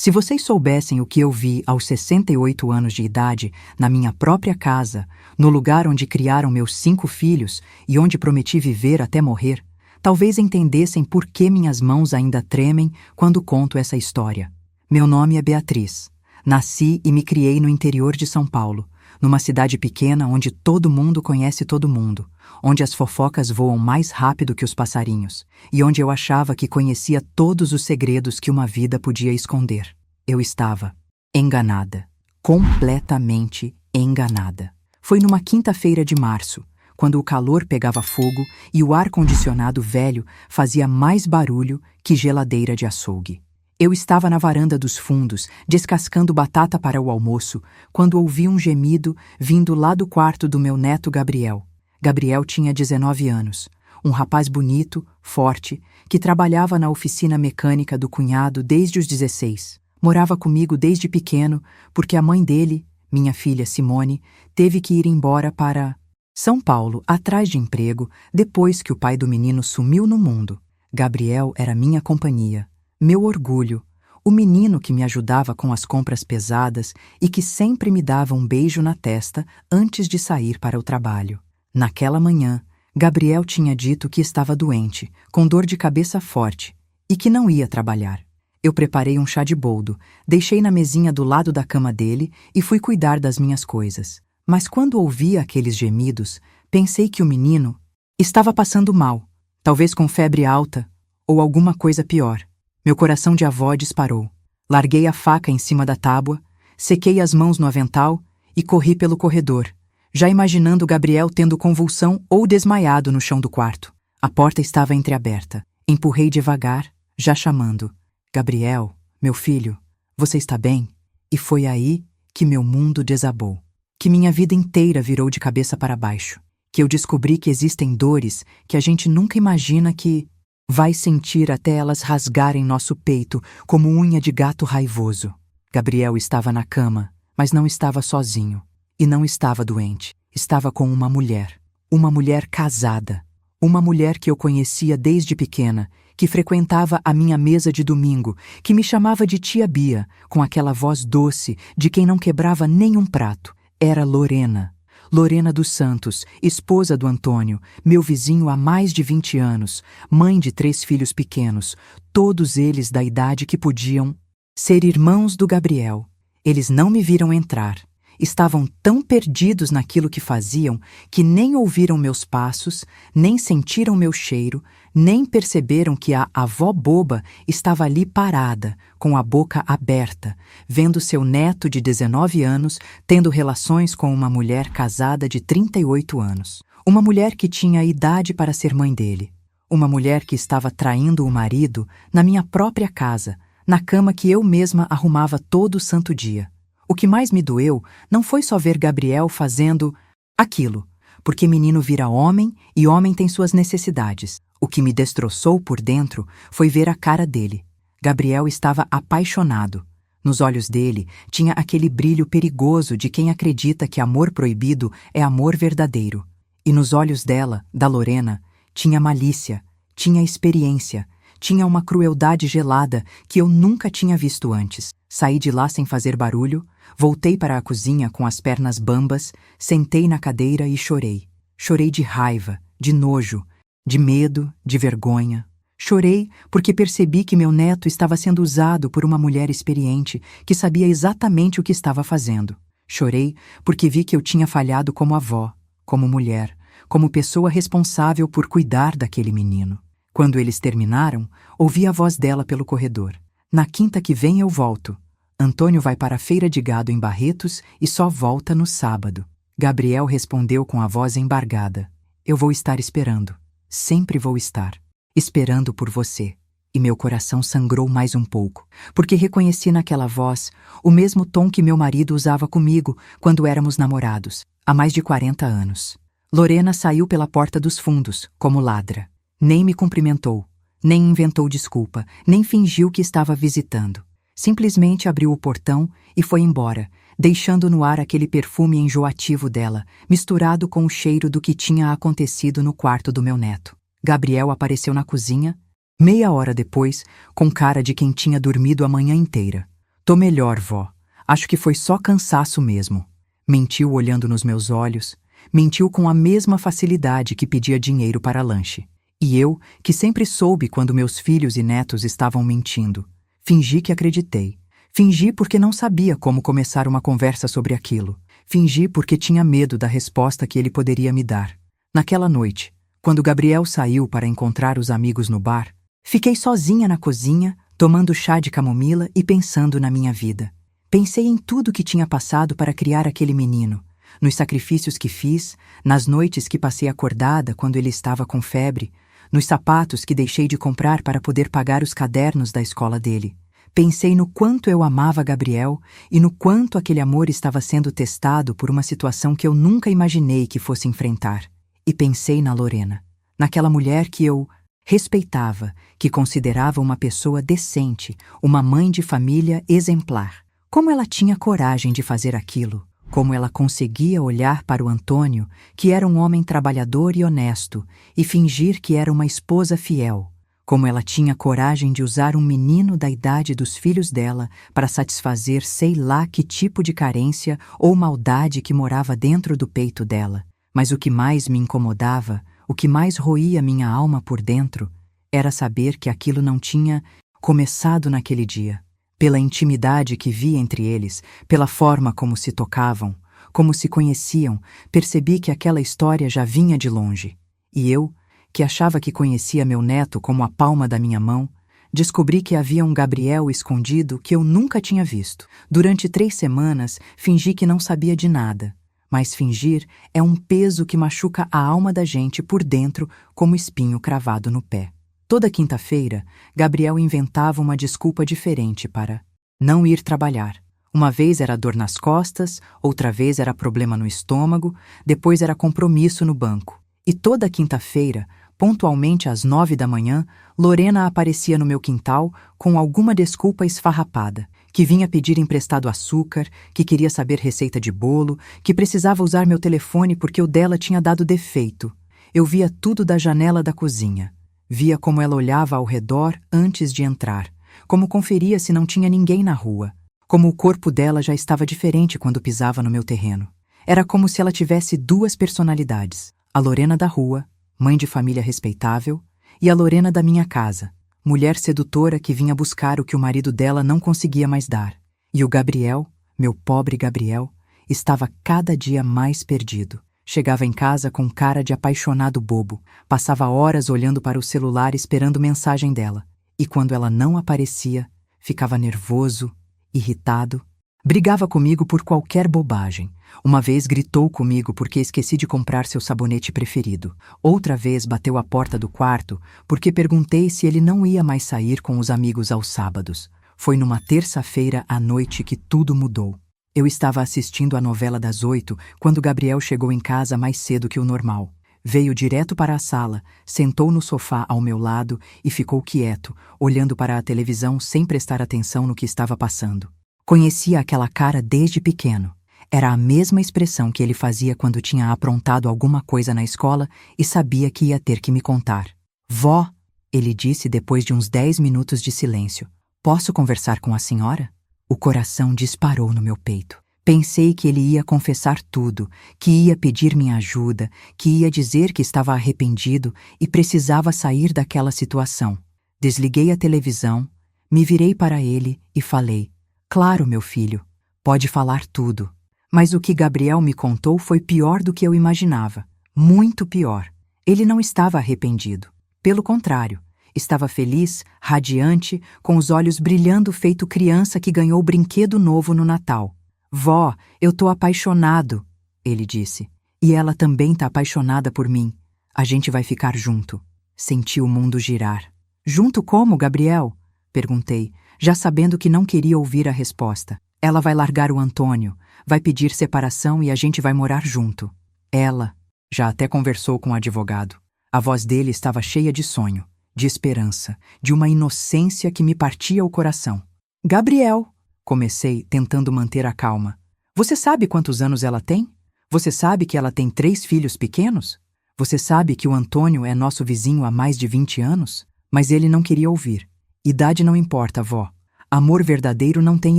Se vocês soubessem o que eu vi aos 68 anos de idade, na minha própria casa, no lugar onde criaram meus 5 filhos e onde prometi viver até morrer, talvez entendessem por que minhas mãos ainda tremem quando conto essa história. Meu nome é Beatriz. Nasci e me criei no interior de São Paulo, numa cidade pequena onde todo mundo conhece todo mundo, onde as fofocas voam mais rápido que os passarinhos, e onde eu achava que conhecia todos os segredos que uma vida podia esconder. Eu estava enganada, completamente enganada. Foi numa quinta-feira de março, quando o calor pegava fogo e o ar-condicionado velho fazia mais barulho que geladeira de açougue. Eu estava na varanda dos fundos, descascando batata para o almoço, quando ouvi um gemido vindo lá do quarto do meu neto Gabriel. Gabriel tinha 19 anos, um rapaz bonito, forte, que trabalhava na oficina mecânica do cunhado desde os 16. Morava comigo desde pequeno, porque a mãe dele, minha filha Simone, teve que ir embora para São Paulo, atrás de emprego, depois que o pai do menino sumiu no mundo. Gabriel era minha companhia, meu orgulho, o menino que me ajudava com as compras pesadas e que sempre me dava um beijo na testa antes de sair para o trabalho. Naquela manhã, Gabriel tinha dito que estava doente, com dor de cabeça forte, e que não ia trabalhar. Eu preparei um chá de boldo, deixei na mesinha do lado da cama dele e fui cuidar das minhas coisas. Mas quando ouvi aqueles gemidos, pensei que o menino estava passando mal, talvez com febre alta ou alguma coisa pior. Meu coração de avó disparou. Larguei a faca em cima da tábua, sequei as mãos no avental e corri pelo corredor, já imaginando Gabriel tendo convulsão ou desmaiado no chão do quarto. A porta estava entreaberta. Empurrei devagar, já chamando: Gabriel, meu filho, você está bem? E foi aí que meu mundo desabou. Que minha vida inteira virou de cabeça para baixo. Que eu descobri que existem dores que a gente nunca imagina que vai sentir até elas rasgarem nosso peito como unha de gato raivoso. Gabriel estava na cama, mas não estava sozinho. E não estava doente. Estava com uma mulher casada. Uma mulher que eu conhecia desde pequena, que frequentava a minha mesa de domingo, que me chamava de tia Bia, com aquela voz doce de quem não quebrava nem um prato. Era Lorena. Lorena dos Santos, esposa do Antônio, meu vizinho há mais de 20 anos, mãe de 3 filhos pequenos, todos eles da idade que podiam ser irmãos do Gabriel. Eles não me viram entrar. Estavam tão perdidos naquilo que faziam que nem ouviram meus passos, nem sentiram meu cheiro, nem perceberam que a avó boba estava ali parada, com a boca aberta, vendo seu neto de 19 anos tendo relações com uma mulher casada de 38 anos. Uma mulher que tinha idade para ser mãe dele. Uma mulher que estava traindo o marido na minha própria casa, na cama que eu mesma arrumava todo santo dia. O que mais me doeu não foi só ver Gabriel fazendo aquilo, porque menino vira homem e homem tem suas necessidades. O que me destroçou por dentro foi ver a cara dele. Gabriel estava apaixonado. Nos olhos dele tinha aquele brilho perigoso de quem acredita que amor proibido é amor verdadeiro. E nos olhos dela, da Lorena, tinha malícia, tinha experiência, tinha uma crueldade gelada que eu nunca tinha visto antes. Saí de lá sem fazer barulho, voltei para a cozinha com as pernas bambas, sentei na cadeira e chorei. Chorei de raiva, de nojo, de medo, de vergonha. Chorei porque percebi que meu neto estava sendo usado por uma mulher experiente que sabia exatamente o que estava fazendo. Chorei porque vi que eu tinha falhado como avó, como mulher, como pessoa responsável por cuidar daquele menino. Quando eles terminaram, ouvi a voz dela pelo corredor. Na quinta que vem eu volto. Antônio vai para a feira de gado em Barretos e só volta no sábado. Gabriel respondeu com a voz embargada. Eu vou estar esperando. Sempre vou estar. Esperando por você. E meu coração sangrou mais um pouco, porque reconheci naquela voz o mesmo tom que meu marido usava comigo quando éramos namorados, há mais de 40 anos. Lorena saiu pela porta dos fundos, como ladra. Nem me cumprimentou, nem inventou desculpa, nem fingiu que estava visitando. Simplesmente abriu o portão e foi embora, deixando no ar aquele perfume enjoativo dela, misturado com o cheiro do que tinha acontecido no quarto do meu neto. Gabriel apareceu na cozinha, meia hora depois, com cara de quem tinha dormido a manhã inteira. Tô melhor, vó. Acho que foi só cansaço mesmo. Mentiu olhando nos meus olhos. Mentiu com a mesma facilidade que pedia dinheiro para lanche. E eu, que sempre soube quando meus filhos e netos estavam mentindo, fingi que acreditei. Fingi porque não sabia como começar uma conversa sobre aquilo. Fingi porque tinha medo da resposta que ele poderia me dar. Naquela noite, quando Gabriel saiu para encontrar os amigos no bar, fiquei sozinha na cozinha, tomando chá de camomila e pensando na minha vida. Pensei em tudo que tinha passado para criar aquele menino, nos sacrifícios que fiz, nas noites que passei acordada quando ele estava com febre, nos sapatos que deixei de comprar para poder pagar os cadernos da escola dele. Pensei no quanto eu amava Gabriel e no quanto aquele amor estava sendo testado por uma situação que eu nunca imaginei que fosse enfrentar. E pensei na Lorena, naquela mulher que eu respeitava, que considerava uma pessoa decente, uma mãe de família exemplar. Como ela tinha coragem de fazer aquilo? Como ela conseguia olhar para o Antônio, que era um homem trabalhador e honesto, e fingir que era uma esposa fiel? Como ela tinha coragem de usar um menino da idade dos filhos dela para satisfazer sei lá que tipo de carência ou maldade que morava dentro do peito dela? Mas o que mais me incomodava, o que mais roía minha alma por dentro, era saber que aquilo não tinha começado naquele dia. Pela intimidade que vi entre eles, pela forma como se tocavam, como se conheciam, percebi que aquela história já vinha de longe. E eu, que achava que conhecia meu neto como a palma da minha mão, descobri que havia um Gabriel escondido que eu nunca tinha visto. Durante 3 semanas, fingi que não sabia de nada. Mas fingir é um peso que machuca a alma da gente por dentro como espinho cravado no pé. Toda quinta-feira, Gabriel inventava uma desculpa diferente para não ir trabalhar. Uma vez era dor nas costas, outra vez era problema no estômago, depois era compromisso no banco. E toda quinta-feira, pontualmente às 9 da manhã, Lorena aparecia no meu quintal com alguma desculpa esfarrapada, que vinha pedir emprestado açúcar, que queria saber receita de bolo, que precisava usar meu telefone porque o dela tinha dado defeito. Eu via tudo da janela da cozinha. Via como ela olhava ao redor antes de entrar, como conferia se não tinha ninguém na rua, como o corpo dela já estava diferente quando pisava no meu terreno. Era como se ela tivesse 2 personalidades, a Lorena da rua, mãe de família respeitável, e a Lorena da minha casa, mulher sedutora que vinha buscar o que o marido dela não conseguia mais dar. E o Gabriel, meu pobre Gabriel, estava cada dia mais perdido. Chegava em casa com cara de apaixonado bobo, passava horas olhando para o celular esperando mensagem dela, e quando ela não aparecia, ficava nervoso, irritado, brigava comigo por qualquer bobagem. Uma vez gritou comigo porque esqueci de comprar seu sabonete preferido. Outra vez bateu à porta do quarto porque perguntei se ele não ia mais sair com os amigos aos sábados. Foi numa terça-feira à noite que tudo mudou. Eu estava assistindo a novela das 8 quando Gabriel chegou em casa mais cedo que o normal. Veio direto para a sala, sentou no sofá ao meu lado e ficou quieto, olhando para a televisão sem prestar atenção no que estava passando. Conhecia aquela cara desde pequeno. Era a mesma expressão que ele fazia quando tinha aprontado alguma coisa na escola e sabia que ia ter que me contar. Vó, ele disse depois de uns 10 minutos de silêncio. Posso conversar com a senhora? O coração disparou no meu peito. Pensei que ele ia confessar tudo, que ia pedir minha ajuda, que ia dizer que estava arrependido e precisava sair daquela situação. Desliguei a televisão, me virei para ele e falei: Claro, meu filho, pode falar tudo. Mas o que Gabriel me contou foi pior do que eu imaginava. Muito pior. Ele não estava arrependido. Pelo contrário, estava feliz, radiante, com os olhos brilhando feito criança que ganhou brinquedo novo no Natal. Vó, eu tô apaixonado, ele disse. E ela também tá apaixonada por mim. A gente vai ficar junto. Senti o mundo girar. Junto como, Gabriel? Perguntei, já sabendo que não queria ouvir a resposta. Ela vai largar o Antônio, vai pedir separação e a gente vai morar junto. Ela já até conversou com o advogado. A voz dele estava cheia de sonho, de esperança, de uma inocência que me partia o coração. Gabriel, comecei, tentando manter a calma. Você sabe quantos anos ela tem? Você sabe que ela tem 3 filhos pequenos? Você sabe que o Antônio é nosso vizinho há mais de 20 anos? Mas ele não queria ouvir. Idade não importa, vó. Amor verdadeiro não tem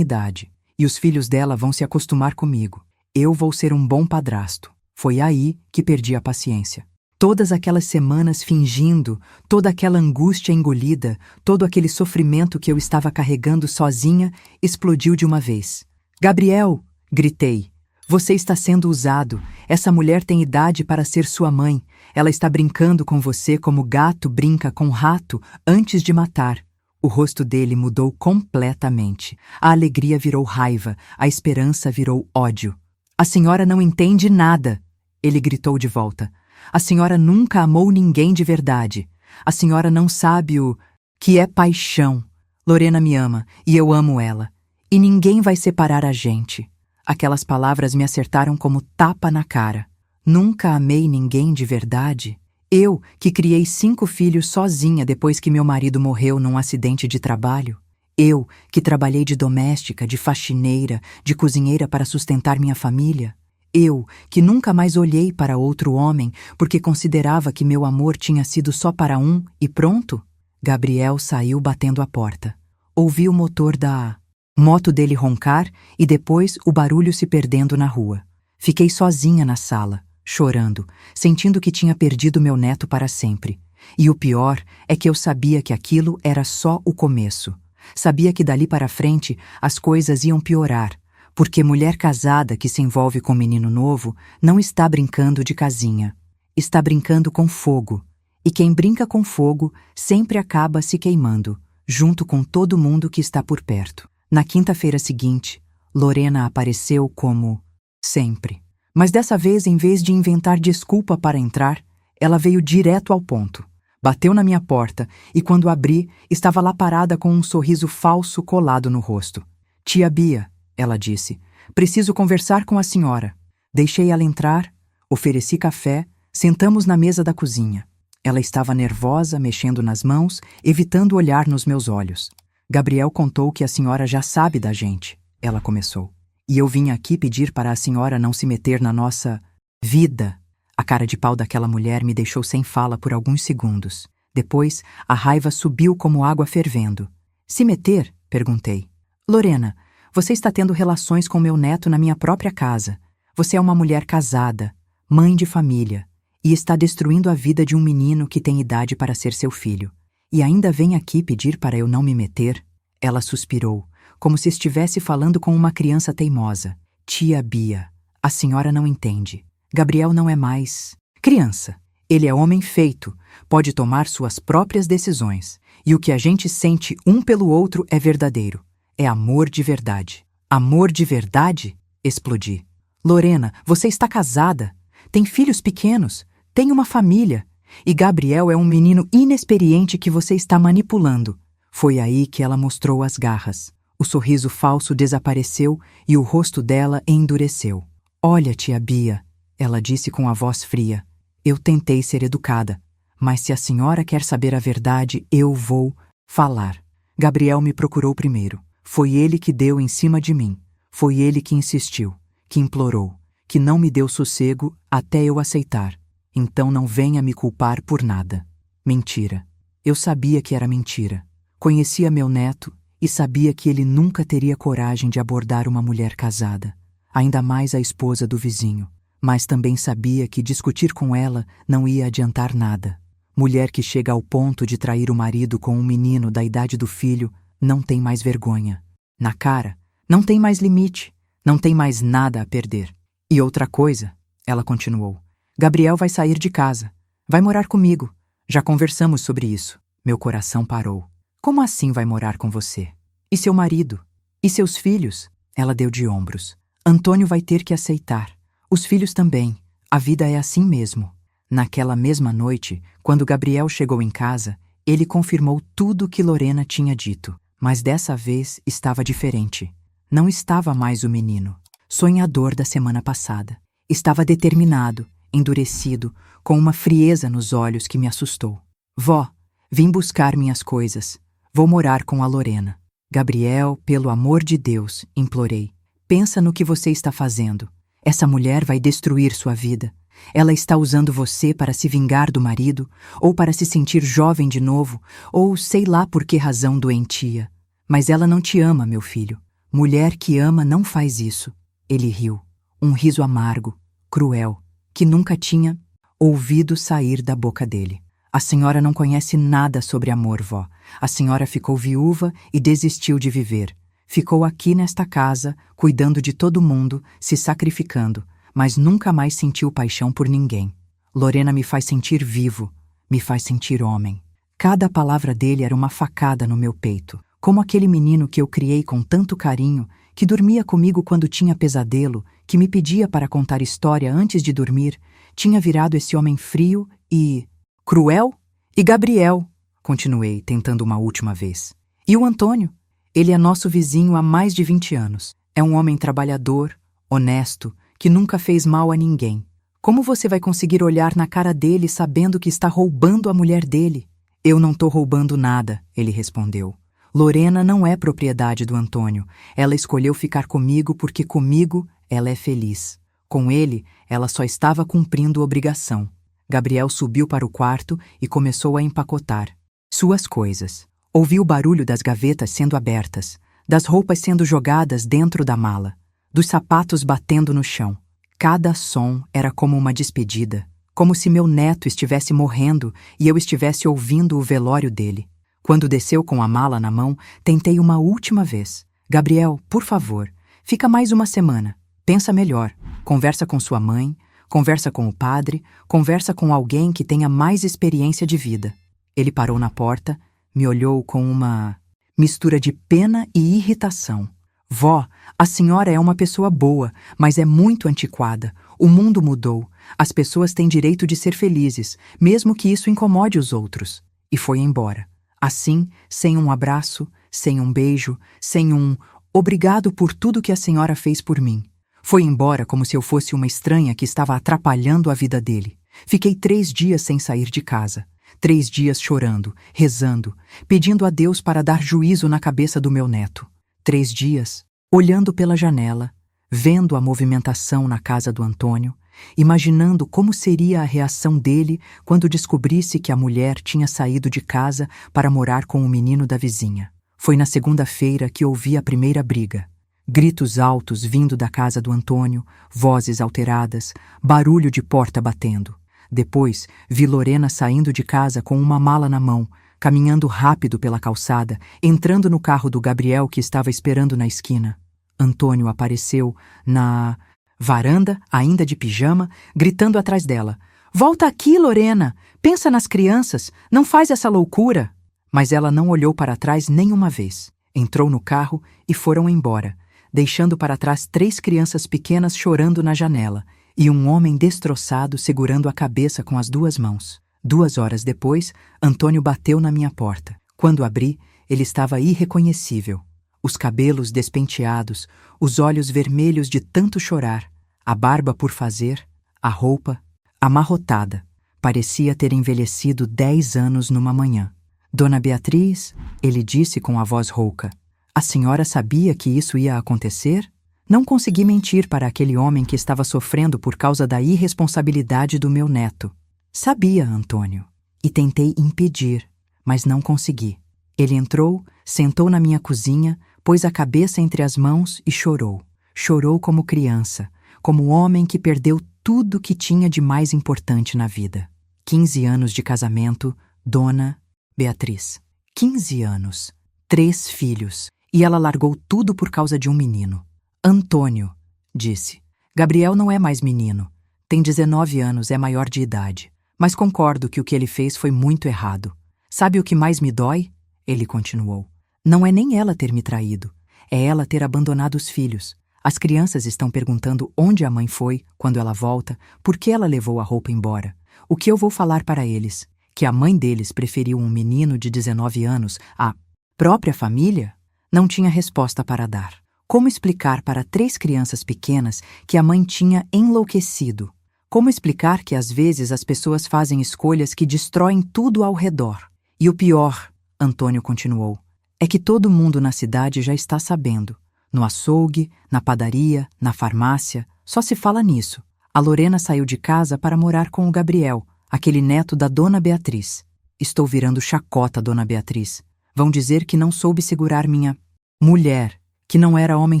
idade, e os filhos dela vão se acostumar comigo. Eu vou ser um bom padrasto. Foi aí que perdi a paciência. Todas aquelas semanas fingindo, toda aquela angústia engolida, todo aquele sofrimento que eu estava carregando sozinha, explodiu de uma vez. Gabriel! Gritei. Você está sendo usado. Essa mulher tem idade para ser sua mãe. Ela está brincando com você como gato brinca com rato antes de matar. O rosto dele mudou completamente. A alegria virou raiva, a esperança virou ódio. A senhora não entende nada, ele gritou de volta. A senhora nunca amou ninguém de verdade. A senhora não sabe o que é paixão. Lorena me ama e eu amo ela. E ninguém vai separar a gente. Aquelas palavras me acertaram como tapa na cara. Nunca amei ninguém de verdade. Eu, que criei 5 filhos sozinha depois que meu marido morreu num acidente de trabalho. Eu, que trabalhei de doméstica, de faxineira, de cozinheira para sustentar minha família. Eu, que nunca mais olhei para outro homem porque considerava que meu amor tinha sido só para um e pronto. Gabriel saiu batendo a porta. Ouvi o motor da moto dele roncar e depois o barulho se perdendo na rua. Fiquei sozinha na sala, chorando, sentindo que tinha perdido meu neto para sempre. E o pior é que eu sabia que aquilo era só o começo. Sabia que dali para frente as coisas iam piorar, porque mulher casada que se envolve com menino novo não está brincando de casinha. Está brincando com fogo. E quem brinca com fogo sempre acaba se queimando, junto com todo mundo que está por perto. Na quinta-feira seguinte, Lorena apareceu como sempre. Mas dessa vez, em vez de inventar desculpa para entrar, ela veio direto ao ponto. Bateu na minha porta e, quando abri, estava lá parada com um sorriso falso colado no rosto. Tia Bia, ela disse, preciso conversar com a senhora. Deixei ela entrar, ofereci café, sentamos na mesa da cozinha. Ela estava nervosa, mexendo nas mãos, evitando olhar nos meus olhos. Gabriel contou que a senhora já sabe da gente, ela começou. E eu vim aqui pedir para a senhora não se meter na nossa vida. A cara de pau daquela mulher me deixou sem fala por alguns segundos. Depois, a raiva subiu como água fervendo. Se meter? Perguntei. Lorena, você está tendo relações com meu neto na minha própria casa. Você é uma mulher casada, mãe de família, e está destruindo a vida de um menino que tem idade para ser seu filho. E ainda vem aqui pedir para eu não me meter? Ela suspirou, como se estivesse falando com uma criança teimosa. Tia Bia, a senhora não entende. Gabriel não é mais criança. Ele é homem feito, pode tomar suas próprias decisões. E o que a gente sente um pelo outro é verdadeiro. É amor de verdade. Amor de verdade? Explodi. Lorena, você está casada. Tem filhos pequenos. Tem uma família. E Gabriel é um menino inexperiente que você está manipulando. Foi aí que ela mostrou as garras. O sorriso falso desapareceu e o rosto dela endureceu. Olha, tia Bia, ela disse com a voz fria. Eu tentei ser educada, mas se a senhora quer saber a verdade, eu vou falar. Gabriel me procurou primeiro. Foi ele que deu em cima de mim. Foi ele que insistiu, que implorou, que não me deu sossego até eu aceitar. Então não venha me culpar por nada. Mentira. Eu sabia que era mentira. Conhecia meu neto e sabia que ele nunca teria coragem de abordar uma mulher casada, ainda mais a esposa do vizinho. Mas também sabia que discutir com ela não ia adiantar nada. Mulher que chega ao ponto de trair o marido com um menino da idade do filho não tem mais vergonha. Na cara, não tem mais limite, não tem mais nada a perder. E outra coisa, ela continuou. Gabriel vai sair de casa. Vai morar comigo. Já conversamos sobre isso. Meu coração parou. Como assim vai morar com você? E seu marido? E seus filhos? Ela deu de ombros. Antônio vai ter que aceitar. Os filhos também. A vida é assim mesmo. Naquela mesma noite, quando Gabriel chegou em casa, ele confirmou tudo que Lorena tinha dito. Mas dessa vez estava diferente. Não estava mais o menino, sonhador da semana passada. Estava determinado, endurecido, com uma frieza nos olhos que me assustou. Vó, vim buscar minhas coisas. Vou morar com a Lorena. Gabriel, pelo amor de Deus, implorei. Pensa no que você está fazendo. Essa mulher vai destruir sua vida. Ela está usando você para se vingar do marido, ou para se sentir jovem de novo, ou sei lá por que razão doentia. Mas ela não te ama, meu filho. Mulher que ama não faz isso. Ele riu, um riso amargo, cruel, que nunca tinha ouvido sair da boca dele. A senhora não conhece nada sobre amor, vó. A senhora ficou viúva e desistiu de viver. Ficou aqui nesta casa, cuidando de todo mundo, se sacrificando, mas nunca mais sentiu paixão por ninguém. Lorena me faz sentir vivo, me faz sentir homem. Cada palavra dele era uma facada no meu peito, como aquele menino que eu criei com tanto carinho, que dormia comigo quando tinha pesadelo, que me pedia para contar história antes de dormir, tinha virado esse homem frio e cruel? E Gabriel? Continuei, tentando uma última vez. E o Antônio? Ele é nosso vizinho há mais de 20 anos. É um homem trabalhador, honesto, que nunca fez mal a ninguém. Como você vai conseguir olhar na cara dele sabendo que está roubando a mulher dele? Eu não tô roubando nada, ele respondeu. Lorena não é propriedade do Antônio. Ela escolheu ficar comigo porque comigo ela é feliz. Com ele, ela só estava cumprindo obrigação. Gabriel subiu para o quarto e começou a empacotar suas coisas. Ouviu o barulho das gavetas sendo abertas, das roupas sendo jogadas dentro da mala, dos sapatos batendo no chão. Cada som era como uma despedida, como se meu neto estivesse morrendo e eu estivesse ouvindo o velório dele. Quando desceu com a mala na mão, tentei uma última vez. Gabriel, por favor, fica mais uma semana. Pensa melhor. Conversa com sua mãe, conversa com o padre, conversa com alguém que tenha mais experiência de vida. Ele parou na porta, me olhou com uma mistura de pena e irritação. Vó, a senhora é uma pessoa boa, mas é muito antiquada. O mundo mudou. As pessoas têm direito de ser felizes, mesmo que isso incomode os outros. E foi embora. Assim, sem um abraço, sem um beijo, sem um obrigado por tudo que a senhora fez por mim. Foi embora como se eu fosse uma estranha que estava atrapalhando a vida dele. Fiquei 3 dias sem sair de casa. 3 dias chorando, rezando, pedindo a Deus para dar juízo na cabeça do meu neto. 3 dias, olhando pela janela, vendo a movimentação na casa do Antônio, imaginando como seria a reação dele quando descobrisse que a mulher tinha saído de casa para morar com o menino da vizinha. Foi na segunda-feira que ouvi a primeira briga. Gritos altos vindo da casa do Antônio, vozes alteradas, barulho de porta batendo. Depois, vi Lorena saindo de casa com uma mala na mão, caminhando rápido pela calçada, entrando no carro do Gabriel que estava esperando na esquina. Antônio apareceu na varanda, ainda de pijama, gritando atrás dela. Volta aqui, Lorena! Pensa nas crianças! Não faz essa loucura! Mas ela não olhou para trás nenhuma vez. Entrou no carro e foram embora, deixando para trás 3 crianças pequenas chorando na janela e um homem destroçado segurando a cabeça com as 2 mãos. 2 horas depois, Antônio bateu na minha porta. Quando abri, ele estava irreconhecível. Os cabelos despenteados, os olhos vermelhos de tanto chorar, a barba por fazer, a roupa amarrotada. Parecia ter envelhecido 10 anos numa manhã. Dona Beatriz, ele disse com a voz rouca, a senhora sabia que isso ia acontecer? Não consegui mentir para aquele homem que estava sofrendo por causa da irresponsabilidade do meu neto. Sabia, Antônio, e tentei impedir, mas não consegui. Ele entrou, sentou na minha cozinha, pôs a cabeça entre as mãos e chorou. Chorou como criança, como homem que perdeu tudo que tinha de mais importante na vida. 15 anos de casamento, Dona Beatriz. 15 anos, 3 filhos, e ela largou tudo por causa de um menino. Antônio, disse. Gabriel não é mais menino. Tem 19 anos, é maior de idade. Mas concordo que o que ele fez foi muito errado. Sabe o que mais me dói? Ele continuou. Não é nem ela ter me traído. É ela ter abandonado os filhos. As crianças estão perguntando onde a mãe foi, quando ela volta, por que ela levou a roupa embora. O que eu vou falar para eles? Que a mãe deles preferiu um menino de 19 anos à própria família? Não tinha resposta para dar. Como explicar para 3 crianças pequenas que a mãe tinha enlouquecido? Como explicar que às vezes as pessoas fazem escolhas que destroem tudo ao redor? E o pior, Antônio continuou, é que todo mundo na cidade já está sabendo. No açougue, na padaria, na farmácia, só se fala nisso. A Lorena saiu de casa para morar com o Gabriel, aquele neto da Dona Beatriz. Estou virando chacota, Dona Beatriz. Vão dizer que não soube segurar minha mulher, que não era homem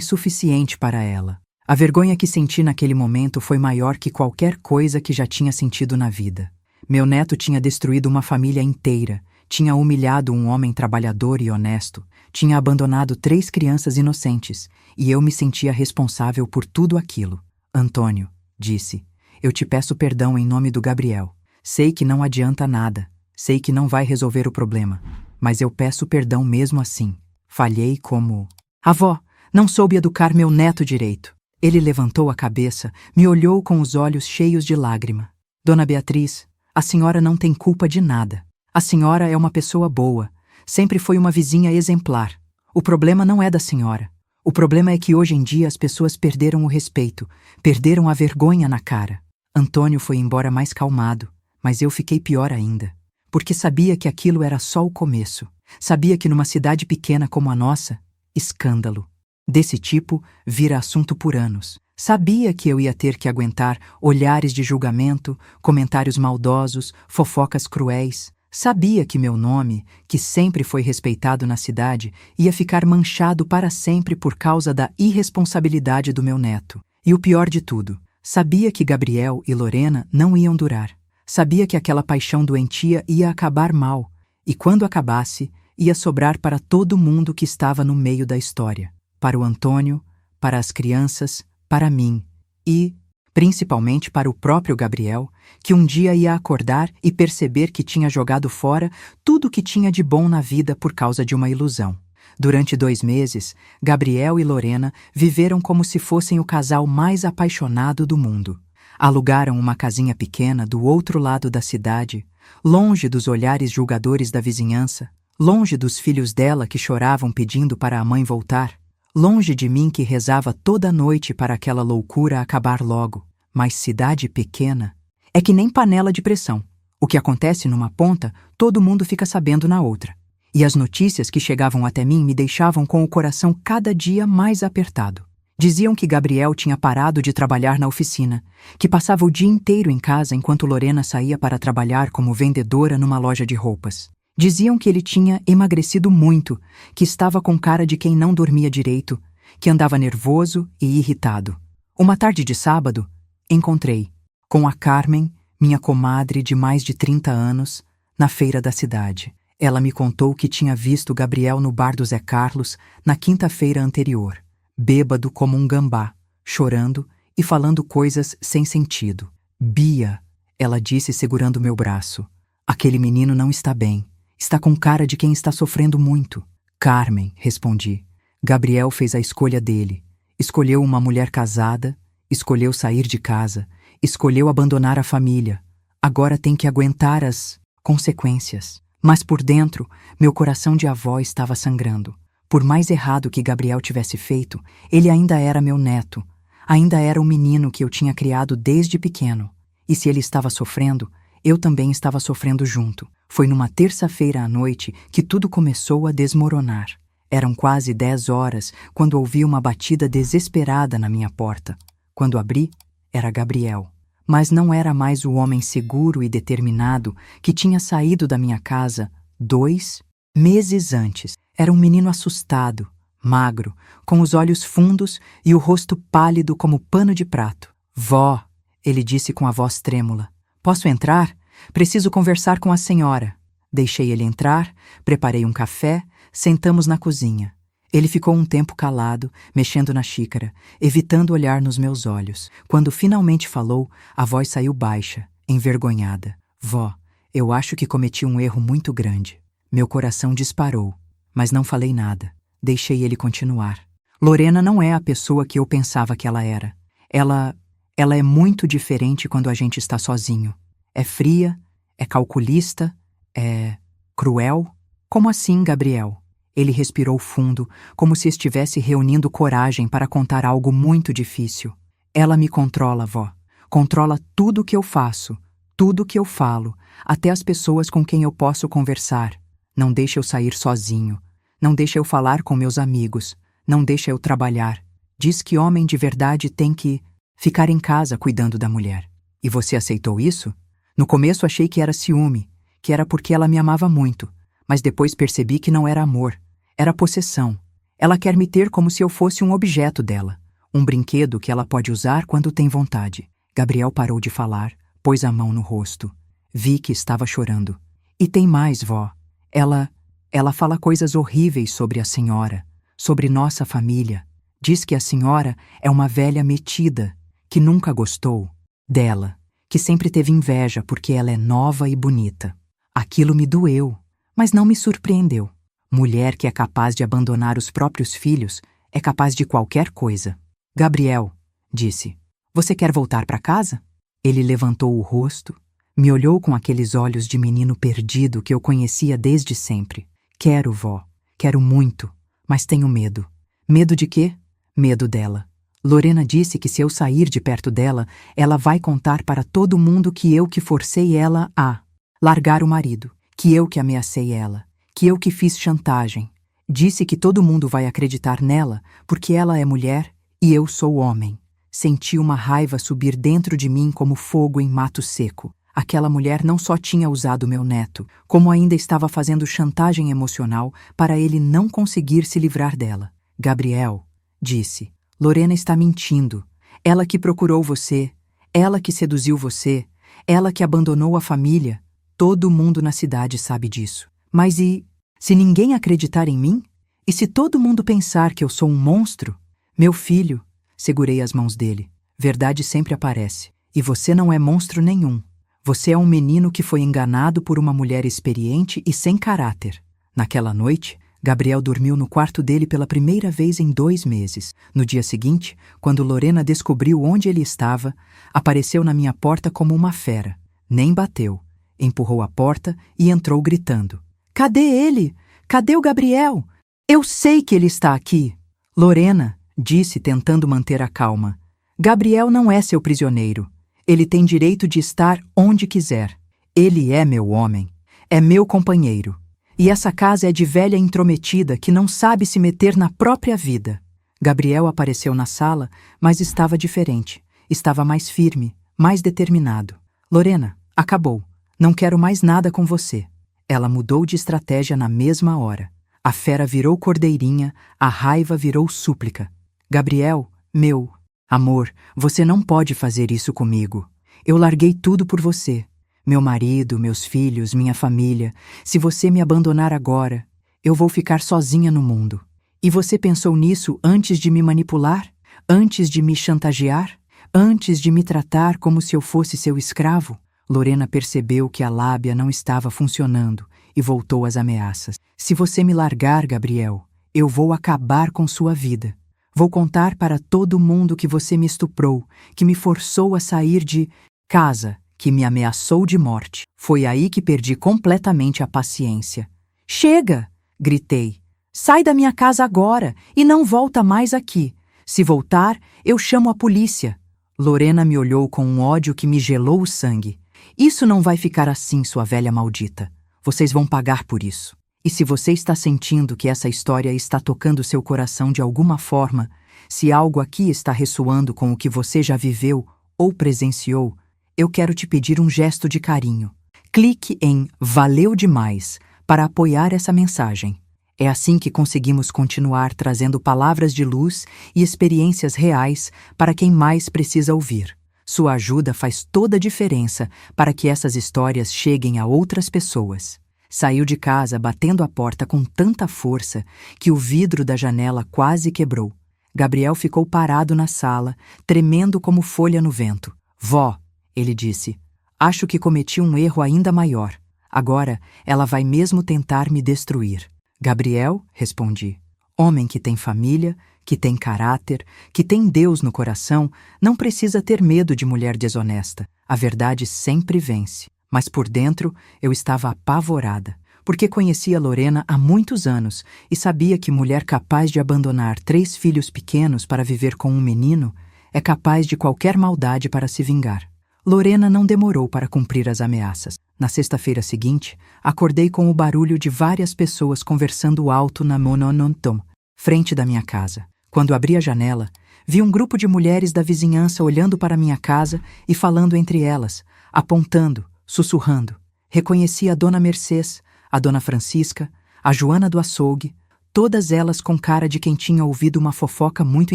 suficiente para ela. A vergonha que senti naquele momento foi maior que qualquer coisa que já tinha sentido na vida. Meu neto tinha destruído uma família inteira, tinha humilhado um homem trabalhador e honesto, tinha abandonado 3 crianças inocentes, e eu me sentia responsável por tudo aquilo. Antônio, disse, eu te peço perdão em nome do Gabriel. Sei que não adianta nada, sei que não vai resolver o problema, mas eu peço perdão mesmo assim. Falhei como... Avó, não soube educar meu neto direito. Ele levantou a cabeça, me olhou com os olhos cheios de lágrima. Dona Beatriz, a senhora não tem culpa de nada. A senhora é uma pessoa boa, sempre foi uma vizinha exemplar. O problema não é da senhora. O problema é que hoje em dia as pessoas perderam o respeito, perderam a vergonha na cara. Antônio foi embora mais calmado, mas eu fiquei pior ainda, porque sabia que aquilo era só o começo. Sabia que numa cidade pequena como a nossa, escândalo desse tipo vira assunto por anos. Sabia que eu ia ter que aguentar olhares de julgamento, comentários maldosos, fofocas cruéis. Sabia que meu nome, que sempre foi respeitado na cidade, ia ficar manchado para sempre por causa da irresponsabilidade do meu neto. E o pior de tudo, sabia que Gabriel e Lorena não iam durar. Sabia que aquela paixão doentia ia acabar mal, e quando acabasse, ia sobrar para todo mundo que estava no meio da história. Para o Antônio, para as crianças, para mim e, principalmente, para o próprio Gabriel, que um dia ia acordar e perceber que tinha jogado fora tudo o que tinha de bom na vida por causa de uma ilusão. Durante 2 meses, Gabriel e Lorena viveram como se fossem o casal mais apaixonado do mundo. Alugaram uma casinha pequena do outro lado da cidade, longe dos olhares julgadores da vizinhança, longe dos filhos dela que choravam pedindo para a mãe voltar, longe de mim que rezava toda noite para aquela loucura acabar logo. Mas cidade pequena é que nem panela de pressão. O que acontece numa ponta, todo mundo fica sabendo na outra. E as notícias que chegavam até mim me deixavam com o coração cada dia mais apertado. Diziam que Gabriel tinha parado de trabalhar na oficina, que passava o dia inteiro em casa enquanto Lorena saía para trabalhar como vendedora numa loja de roupas. Diziam que ele tinha emagrecido muito, que estava com cara de quem não dormia direito, que andava nervoso e irritado. Uma tarde de sábado, encontrei, com a Carmen, minha comadre de mais de 30 anos, na feira da cidade. Ela me contou que tinha visto Gabriel no bar do Zé Carlos na quinta-feira anterior, bêbado como um gambá, chorando e falando coisas sem sentido. Bia, ela disse segurando meu braço, aquele menino não está bem. Está com cara de quem está sofrendo muito. Carmen, respondi. Gabriel fez a escolha dele. Escolheu uma mulher casada, escolheu sair de casa, escolheu abandonar a família. Agora tem que aguentar as consequências. Mas por dentro, meu coração de avó estava sangrando. Por mais errado que Gabriel tivesse feito, ele ainda era meu neto. Ainda era o menino que eu tinha criado desde pequeno. E se ele estava sofrendo, eu também estava sofrendo junto. Foi numa terça-feira à noite que tudo começou a desmoronar. Eram quase 10 horas quando ouvi uma batida desesperada na minha porta. Quando abri, era Gabriel. Mas não era mais o homem seguro e determinado que tinha saído da minha casa 2 meses antes. Era um menino assustado, magro, com os olhos fundos e o rosto pálido como pano de prato. Vó, ele disse com a voz trêmula. Posso entrar? Preciso conversar com a senhora. Deixei ele entrar, preparei um café, sentamos na cozinha. Ele ficou um tempo calado, mexendo na xícara, evitando olhar nos meus olhos. Quando finalmente falou, a voz saiu baixa, envergonhada. Vó, eu acho que cometi um erro muito grande. Meu coração disparou, mas não falei nada. Deixei ele continuar. Lorena não é a pessoa que eu pensava que ela era. Ela é muito diferente quando a gente está sozinho. É fria, é calculista, é cruel. Como assim, Gabriel? Ele respirou fundo, como se estivesse reunindo coragem para contar algo muito difícil. Ela me controla, vó. Controla tudo o que eu faço, tudo o que eu falo, até as pessoas com quem eu posso conversar. Não deixa eu sair sozinho. Não deixa eu falar com meus amigos. Não deixa eu trabalhar. Diz que homem de verdade tem que ficar em casa cuidando da mulher. E você aceitou isso? No começo achei que era ciúme, que era porque ela me amava muito, mas depois percebi que não era amor, era possessão. Ela quer me ter como se eu fosse um objeto dela, um brinquedo que ela pode usar quando tem vontade. Gabriel parou de falar, pôs a mão no rosto. Vi que estava chorando. E tem mais, vó. Ela fala coisas horríveis sobre a senhora, sobre nossa família. Diz que a senhora é uma velha metida, que nunca gostou dela, que sempre teve inveja porque ela é nova e bonita. Aquilo me doeu, mas não me surpreendeu. Mulher que é capaz de abandonar os próprios filhos é capaz de qualquer coisa. Gabriel, disse, você quer voltar para casa? Ele levantou o rosto, me olhou com aqueles olhos de menino perdido que eu conhecia desde sempre. Quero, vó, quero muito, mas tenho medo. Medo de quê? Medo dela. Lorena disse que se eu sair de perto dela, ela vai contar para todo mundo que eu que forcei ela a largar o marido, que eu que ameacei ela, que eu que fiz chantagem. Disse que todo mundo vai acreditar nela porque ela é mulher e eu sou homem. Senti uma raiva subir dentro de mim como fogo em mato seco. Aquela mulher não só tinha usado meu neto, como ainda estava fazendo chantagem emocional para ele não conseguir se livrar dela. Gabriel, disse, Lorena está mentindo. Ela que procurou você, ela que seduziu você, ela que abandonou a família. Todo mundo na cidade sabe disso. Mas e se ninguém acreditar em mim? E se todo mundo pensar que eu sou um monstro? Meu filho, segurei as mãos dele. Verdade sempre aparece. E você não é monstro nenhum. Você é um menino que foi enganado por uma mulher experiente e sem caráter. Naquela noite, Gabriel dormiu no quarto dele pela primeira vez em 2 meses. No dia seguinte, quando Lorena descobriu onde ele estava, apareceu na minha porta como uma fera. Nem bateu. Empurrou a porta e entrou gritando. Cadê ele? Cadê o Gabriel? Eu sei que ele está aqui. Lorena, disse tentando manter a calma. Gabriel não é seu prisioneiro. Ele tem direito de estar onde quiser. Ele é meu homem. É meu companheiro. E essa casa é de velha intrometida que não sabe se meter na própria vida. Gabriel apareceu na sala, mas estava diferente. Estava mais firme, mais determinado. Lorena, acabou. Não quero mais nada com você. Ela mudou de estratégia na mesma hora. A fera virou cordeirinha, a raiva virou súplica. Gabriel, meu amor, você não pode fazer isso comigo. Eu larguei tudo por você. Meu marido, meus filhos, minha família. Se você me abandonar agora, eu vou ficar sozinha no mundo. E você pensou nisso antes de me manipular? Antes de me chantagear? Antes de me tratar como se eu fosse seu escravo? Lorena percebeu que a lábia não estava funcionando e voltou às ameaças. Se você me largar, Gabriel, eu vou acabar com sua vida. Vou contar para todo mundo que você me estuprou, que me forçou a sair de casa, que me ameaçou de morte. Foi aí que perdi completamente a paciência. Chega! Gritei. Sai da minha casa agora e não volta mais aqui. Se voltar, eu chamo a polícia. Lorena me olhou com um ódio que me gelou o sangue. Isso não vai ficar assim, sua velha maldita. Vocês vão pagar por isso. E se você está sentindo que essa história está tocando seu coração de alguma forma, se algo aqui está ressoando com o que você já viveu ou presenciou, eu quero te pedir um gesto de carinho. Clique em Valeu Demais para apoiar essa mensagem. É assim que conseguimos continuar trazendo palavras de luz e experiências reais para quem mais precisa ouvir. Sua ajuda faz toda a diferença para que essas histórias cheguem a outras pessoas. Saiu de casa batendo a porta com tanta força que o vidro da janela quase quebrou. Gabriel ficou parado na sala, tremendo como folha no vento. Vó, ele disse, acho que cometi um erro ainda maior. Agora ela vai mesmo tentar me destruir. Gabriel, respondi, homem que tem família, que tem caráter, que tem Deus no coração, não precisa ter medo de mulher desonesta. A verdade sempre vence. Mas por dentro eu estava apavorada, porque conhecia Lorena há muitos anos e sabia que mulher capaz de abandonar 3 filhos pequenos para viver com um menino é capaz de qualquer maldade para se vingar. Lorena não demorou para cumprir as ameaças. Na sexta-feira seguinte, acordei com o barulho de várias pessoas conversando alto na mononontom, frente da minha casa. Quando abri a janela, vi um grupo de mulheres da vizinhança olhando para minha casa e falando entre elas, apontando, sussurrando. Reconheci a Dona Mercês, a Dona Francisca, a Joana do açougue, todas elas com cara de quem tinha ouvido uma fofoca muito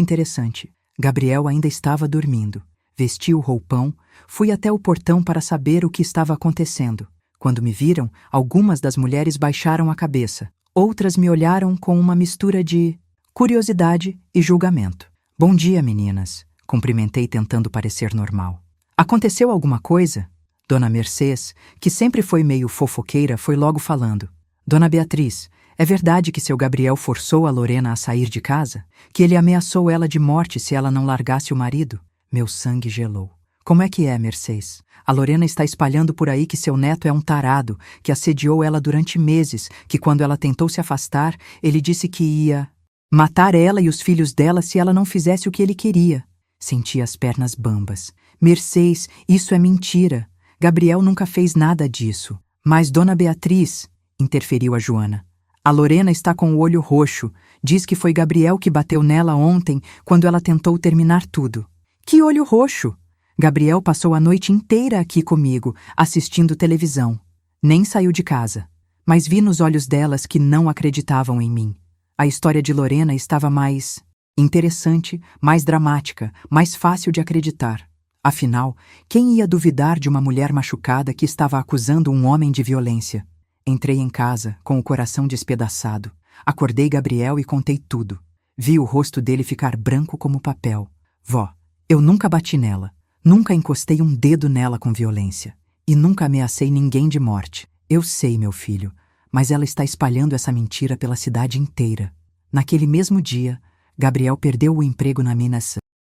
interessante. Gabriel ainda estava dormindo. Vesti o roupão, fui até o portão para saber o que estava acontecendo. Quando me viram, algumas das mulheres baixaram a cabeça. Outras me olharam com uma mistura de curiosidade e julgamento. Bom dia, meninas, cumprimentei tentando parecer normal. Aconteceu alguma coisa? Dona Mercês, que sempre foi meio fofoqueira, foi logo falando. Dona Beatriz, é verdade que seu Gabriel forçou a Lorena a sair de casa? Que ele ameaçou ela de morte se ela não largasse o marido? Meu sangue gelou. Como é que é, Mercês? A Lorena está espalhando por aí que seu neto é um tarado, que assediou ela durante meses, que quando ela tentou se afastar, ele disse que ia matar ela e os filhos dela se ela não fizesse o que ele queria. Senti as pernas bambas. Mercês, isso é mentira. Gabriel nunca fez nada disso. Mas Dona Beatriz, interferiu a Joana. A Lorena está com o olho roxo. Diz que foi Gabriel que bateu nela ontem, quando ela tentou terminar tudo. Que olho roxo? Gabriel passou a noite inteira aqui comigo, assistindo televisão. Nem saiu de casa. Mas vi nos olhos delas que não acreditavam em mim. A história de Lorena estava mais interessante, mais dramática, mais fácil de acreditar. Afinal, quem ia duvidar de uma mulher machucada que estava acusando um homem de violência? Entrei em casa, com o coração despedaçado. Acordei Gabriel e contei tudo. Vi o rosto dele ficar branco como papel. Vó, eu nunca bati nela. Nunca encostei um dedo nela com violência. E nunca ameacei ninguém de morte. Eu sei, meu filho, mas ela está espalhando essa mentira pela cidade inteira. Naquele mesmo dia, Gabriel perdeu o emprego na Minas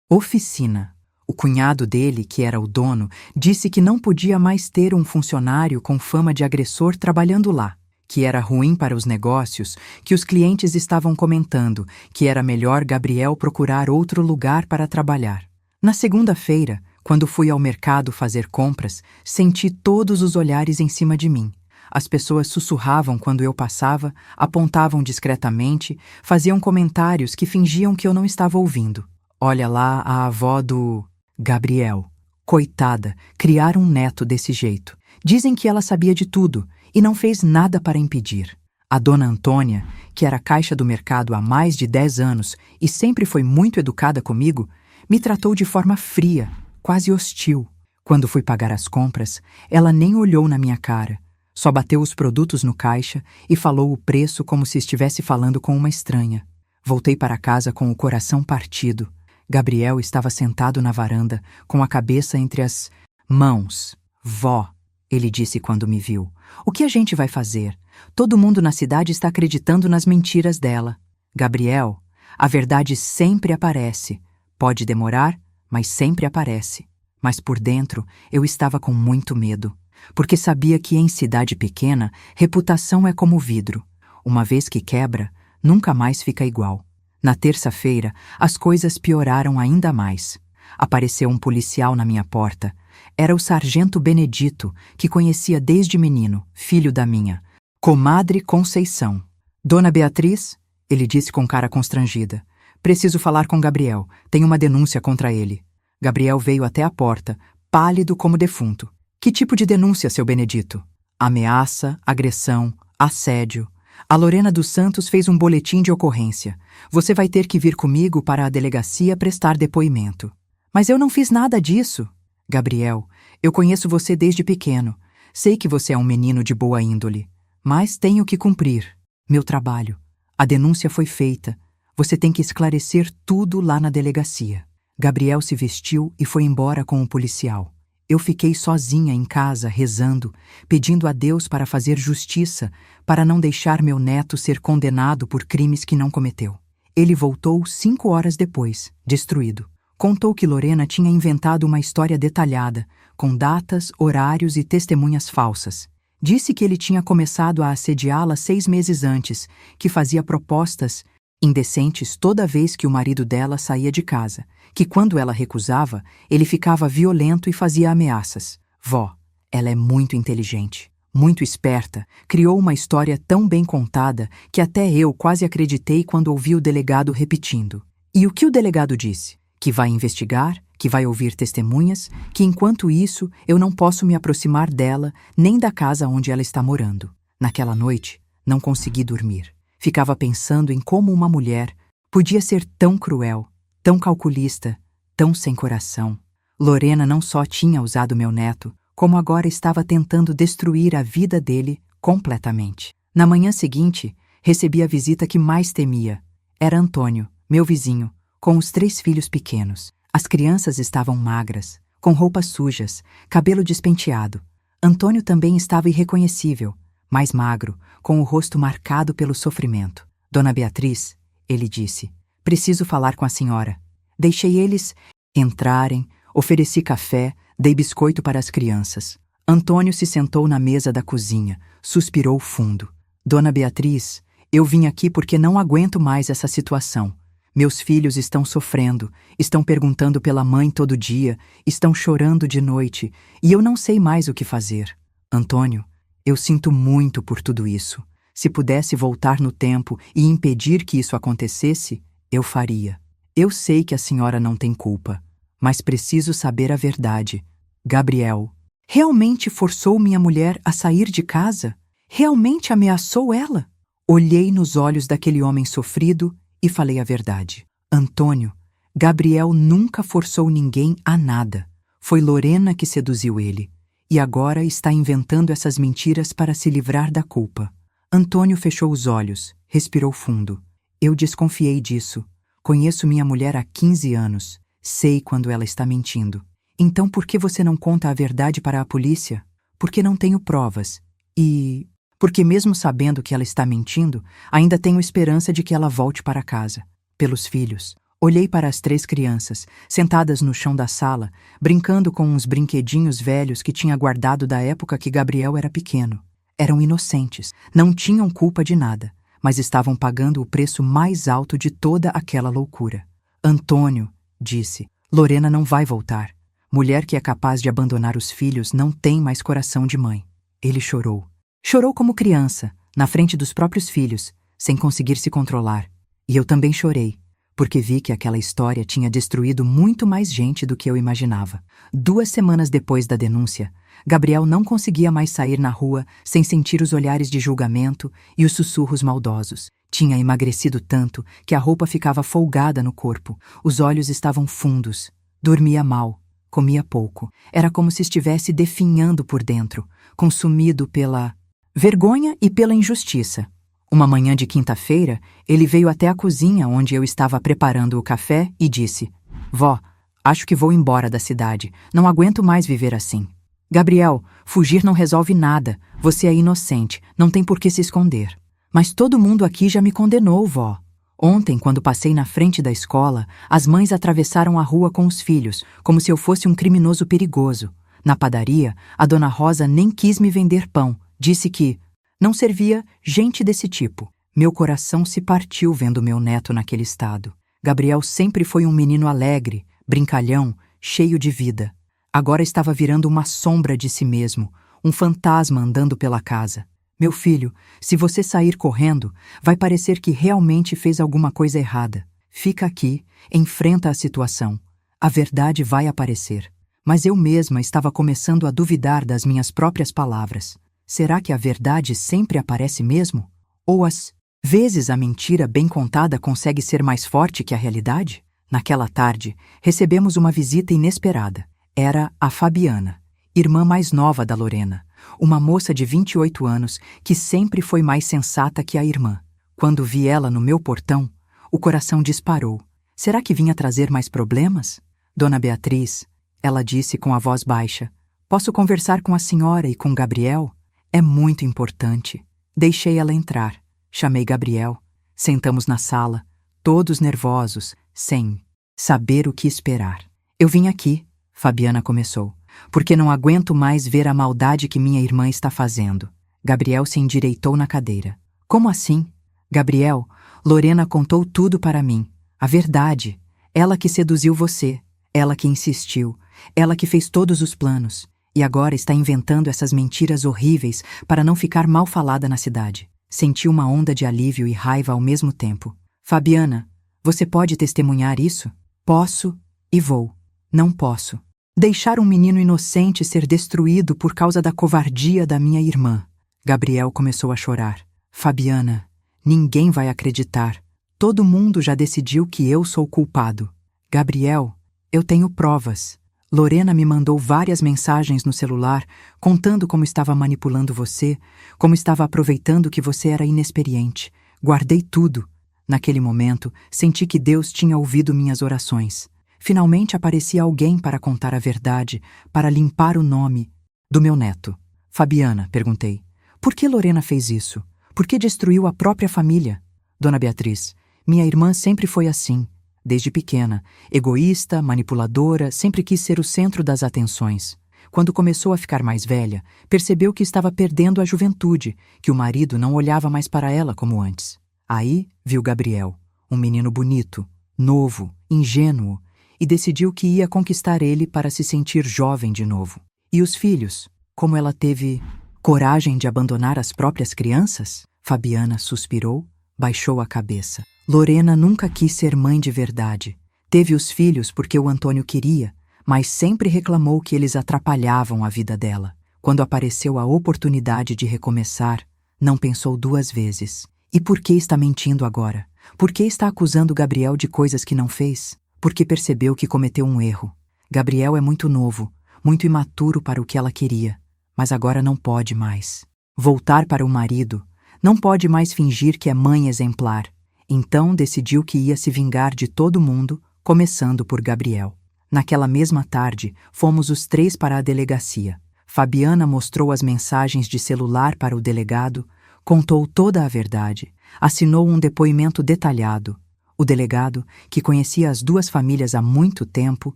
Oficina. O cunhado dele, que era o dono, disse que não podia mais ter um funcionário com fama de agressor trabalhando lá, que era ruim para os negócios, que os clientes estavam comentando, que era melhor Gabriel procurar outro lugar para trabalhar. Na segunda-feira, quando fui ao mercado fazer compras, senti todos os olhares em cima de mim. As pessoas sussurravam quando eu passava, apontavam discretamente, faziam comentários que fingiam que eu não estava ouvindo. Olha lá a avó do Gabriel. Coitada, criar um neto desse jeito. Dizem que ela sabia de tudo e não fez nada para impedir. A dona Antônia, que era caixa do mercado há mais de 10 anos e sempre foi muito educada comigo, me tratou de forma fria, quase hostil. Quando fui pagar as compras, ela nem olhou na minha cara. Só bateu os produtos no caixa e falou o preço como se estivesse falando com uma estranha. Voltei para casa com o coração partido. Gabriel estava sentado na varanda, com a cabeça entre as mãos. Vó, ele disse quando me viu. O que a gente vai fazer? Todo mundo na cidade está acreditando nas mentiras dela. Gabriel, a verdade sempre aparece. Pode demorar, mas sempre aparece. Mas por dentro eu estava com muito medo, porque sabia que em cidade pequena, reputação é como vidro. Uma vez que quebra, nunca mais fica igual. Na terça-feira, as coisas pioraram ainda mais. Apareceu um policial na minha porta. Era o sargento Benedito, que conhecia desde menino, filho da minha comadre Conceição. Dona Beatriz, ele disse com cara constrangida. Preciso falar com Gabriel. Tenho uma denúncia contra ele. Gabriel veio até a porta, pálido como defunto. Que tipo de denúncia, seu Benedito? Ameaça, agressão, assédio. A Lorena dos Santos fez um boletim de ocorrência. Você vai ter que vir comigo para a delegacia prestar depoimento. Mas eu não fiz nada disso. Gabriel, eu conheço você desde pequeno. Sei que você é um menino de boa índole. Mas tenho que cumprir meu trabalho. A denúncia foi feita. Você tem que esclarecer tudo lá na delegacia. Gabriel se vestiu e foi embora com o policial. Eu fiquei sozinha em casa, rezando, pedindo a Deus para fazer justiça, para não deixar meu neto ser condenado por crimes que não cometeu. Ele voltou 5 horas depois, destruído. Contou que Lorena tinha inventado uma história detalhada, com datas, horários e testemunhas falsas. Disse que ele tinha começado a assediá-la 6 meses antes, que fazia propostas indecentes toda vez que o marido dela saía de casa, que quando ela recusava, ele ficava violento e fazia ameaças. Vó, ela é muito inteligente, muito esperta, criou uma história tão bem contada que até eu quase acreditei quando ouvi o delegado repetindo. E o que o delegado disse? Que vai investigar, que vai ouvir testemunhas, que enquanto isso eu não posso me aproximar dela nem da casa onde ela está morando. Naquela noite, não consegui dormir. Ficava pensando em como uma mulher podia ser tão cruel, tão calculista, tão sem coração. Lorena não só tinha usado meu neto, como agora estava tentando destruir a vida dele completamente. Na manhã seguinte, recebi a visita que mais temia. Era Antônio, meu vizinho, com os 3 filhos pequenos. As crianças estavam magras, com roupas sujas, cabelo despenteado. Antônio também estava irreconhecível, mais magro, com o rosto marcado pelo sofrimento. Dona Beatriz, ele disse, preciso falar com a senhora. Deixei eles entrarem, ofereci café, dei biscoito para as crianças. Antônio se sentou na mesa da cozinha, suspirou fundo. Dona Beatriz, eu vim aqui porque não aguento mais essa situação. Meus filhos estão sofrendo, estão perguntando pela mãe todo dia, estão chorando de noite, e eu não sei mais o que fazer. Antônio, eu sinto muito por tudo isso. Se pudesse voltar no tempo e impedir que isso acontecesse, eu faria. Eu sei que a senhora não tem culpa, mas preciso saber a verdade. Gabriel realmente forçou minha mulher a sair de casa? Realmente ameaçou ela? Olhei nos olhos daquele homem sofrido e falei a verdade. Antônio, Gabriel nunca forçou ninguém a nada. Foi Lorena que seduziu ele. E agora está inventando essas mentiras para se livrar da culpa. Antônio fechou os olhos, respirou fundo. Eu desconfiei disso. Conheço minha mulher há 15 anos. Sei quando ela está mentindo. Então por que você não conta a verdade para a polícia? Porque não tenho provas. E porque mesmo sabendo que ela está mentindo, ainda tenho esperança de que ela volte para casa. Pelos filhos. Olhei para as 3 crianças, sentadas no chão da sala, brincando com uns brinquedinhos velhos que tinha guardado da época que Gabriel era pequeno. Eram inocentes, não tinham culpa de nada, mas estavam pagando o preço mais alto de toda aquela loucura. Antônio, disse, Lorena não vai voltar. Mulher que é capaz de abandonar os filhos não tem mais coração de mãe. Ele chorou. Chorou como criança, na frente dos próprios filhos, sem conseguir se controlar. E eu também chorei, porque vi que aquela história tinha destruído muito mais gente do que eu imaginava. 2 semanas depois da denúncia, Gabriel não conseguia mais sair na rua sem sentir os olhares de julgamento e os sussurros maldosos. Tinha emagrecido tanto que a roupa ficava folgada no corpo, os olhos estavam fundos, dormia mal, comia pouco. Era como se estivesse definhando por dentro, consumido pela vergonha e pela injustiça. Uma manhã de quinta-feira, ele veio até a cozinha onde eu estava preparando o café e disse: Vó, acho que vou embora da cidade. Não aguento mais viver assim. Gabriel, fugir não resolve nada. Você é inocente, não tem por que se esconder. Mas todo mundo aqui já me condenou, vó. Ontem, quando passei na frente da escola, as mães atravessaram a rua com os filhos, como se eu fosse um criminoso perigoso. Na padaria, a dona Rosa nem quis me vender pão. Disse que não servia gente desse tipo. Meu coração se partiu vendo meu neto naquele estado. Gabriel sempre foi um menino alegre, brincalhão, cheio de vida. Agora estava virando uma sombra de si mesmo, um fantasma andando pela casa. Meu filho, se você sair correndo, vai parecer que realmente fez alguma coisa errada. Fica aqui, enfrenta a situação. A verdade vai aparecer. Mas eu mesma estava começando a duvidar das minhas próprias palavras. Será que a verdade sempre aparece mesmo? Ou às vezes a mentira bem contada consegue ser mais forte que a realidade? Naquela tarde, recebemos uma visita inesperada. Era a Fabiana, irmã mais nova da Lorena, uma moça de 28 anos que sempre foi mais sensata que a irmã. Quando vi ela no meu portão, o coração disparou. Será que vinha trazer mais problemas? Dona Beatriz, ela disse com a voz baixa, posso conversar com a senhora e com Gabriel? É muito importante. Deixei ela entrar. Chamei Gabriel. Sentamos na sala, todos nervosos, sem saber o que esperar. Eu vim aqui, Fabiana começou, porque não aguento mais ver a maldade que minha irmã está fazendo. Gabriel se endireitou na cadeira. Como assim? Gabriel, Lorena contou tudo para mim. A verdade. Ela que seduziu você. Ela que insistiu. Ela que fez todos os planos. E agora está inventando essas mentiras horríveis para não ficar mal falada na cidade. Senti uma onda de alívio e raiva ao mesmo tempo. Fabiana, você pode testemunhar isso? Posso e vou. Não posso. Deixar um menino inocente ser destruído por causa da covardia da minha irmã. Gabriel começou a chorar. Fabiana, ninguém vai acreditar. Todo mundo já decidiu que eu sou o culpado. Gabriel, eu tenho provas. Lorena me mandou várias mensagens no celular contando como estava manipulando você, como estava aproveitando que você era inexperiente. Guardei tudo. Naquele momento, senti que Deus tinha ouvido minhas orações. Finalmente aparecia alguém para contar a verdade, para limpar o nome do meu neto. Fabiana, perguntei, por que Lorena fez isso? Por que destruiu a própria família? Dona Beatriz, minha irmã sempre foi assim, desde pequena, egoísta, manipuladora, sempre quis ser o centro das atenções. Quando começou a ficar mais velha, percebeu que estava perdendo a juventude, que o marido não olhava mais para ela como antes. Aí viu Gabriel, um menino bonito, novo, ingênuo, e decidiu que ia conquistar ele para se sentir jovem de novo. E os filhos? Como ela teve coragem de abandonar as próprias crianças? Fabiana suspirou, baixou a cabeça. Lorena nunca quis ser mãe de verdade. Teve os filhos porque o Antônio queria, mas sempre reclamou que eles atrapalhavam a vida dela. Quando apareceu a oportunidade de recomeçar, não pensou duas vezes. E por que está mentindo agora? Por que está acusando Gabriel de coisas que não fez? Porque percebeu que cometeu um erro. Gabriel é muito novo, muito imaturo para o que ela queria, mas agora não pode mais voltar para o marido, não pode mais fingir que é mãe exemplar. Então decidiu que ia se vingar de todo mundo, começando por Gabriel. Naquela mesma tarde, fomos os três para a delegacia. Fabiana mostrou as mensagens de celular para o delegado, contou toda a verdade, assinou um depoimento detalhado. O delegado, que conhecia as duas famílias há muito tempo,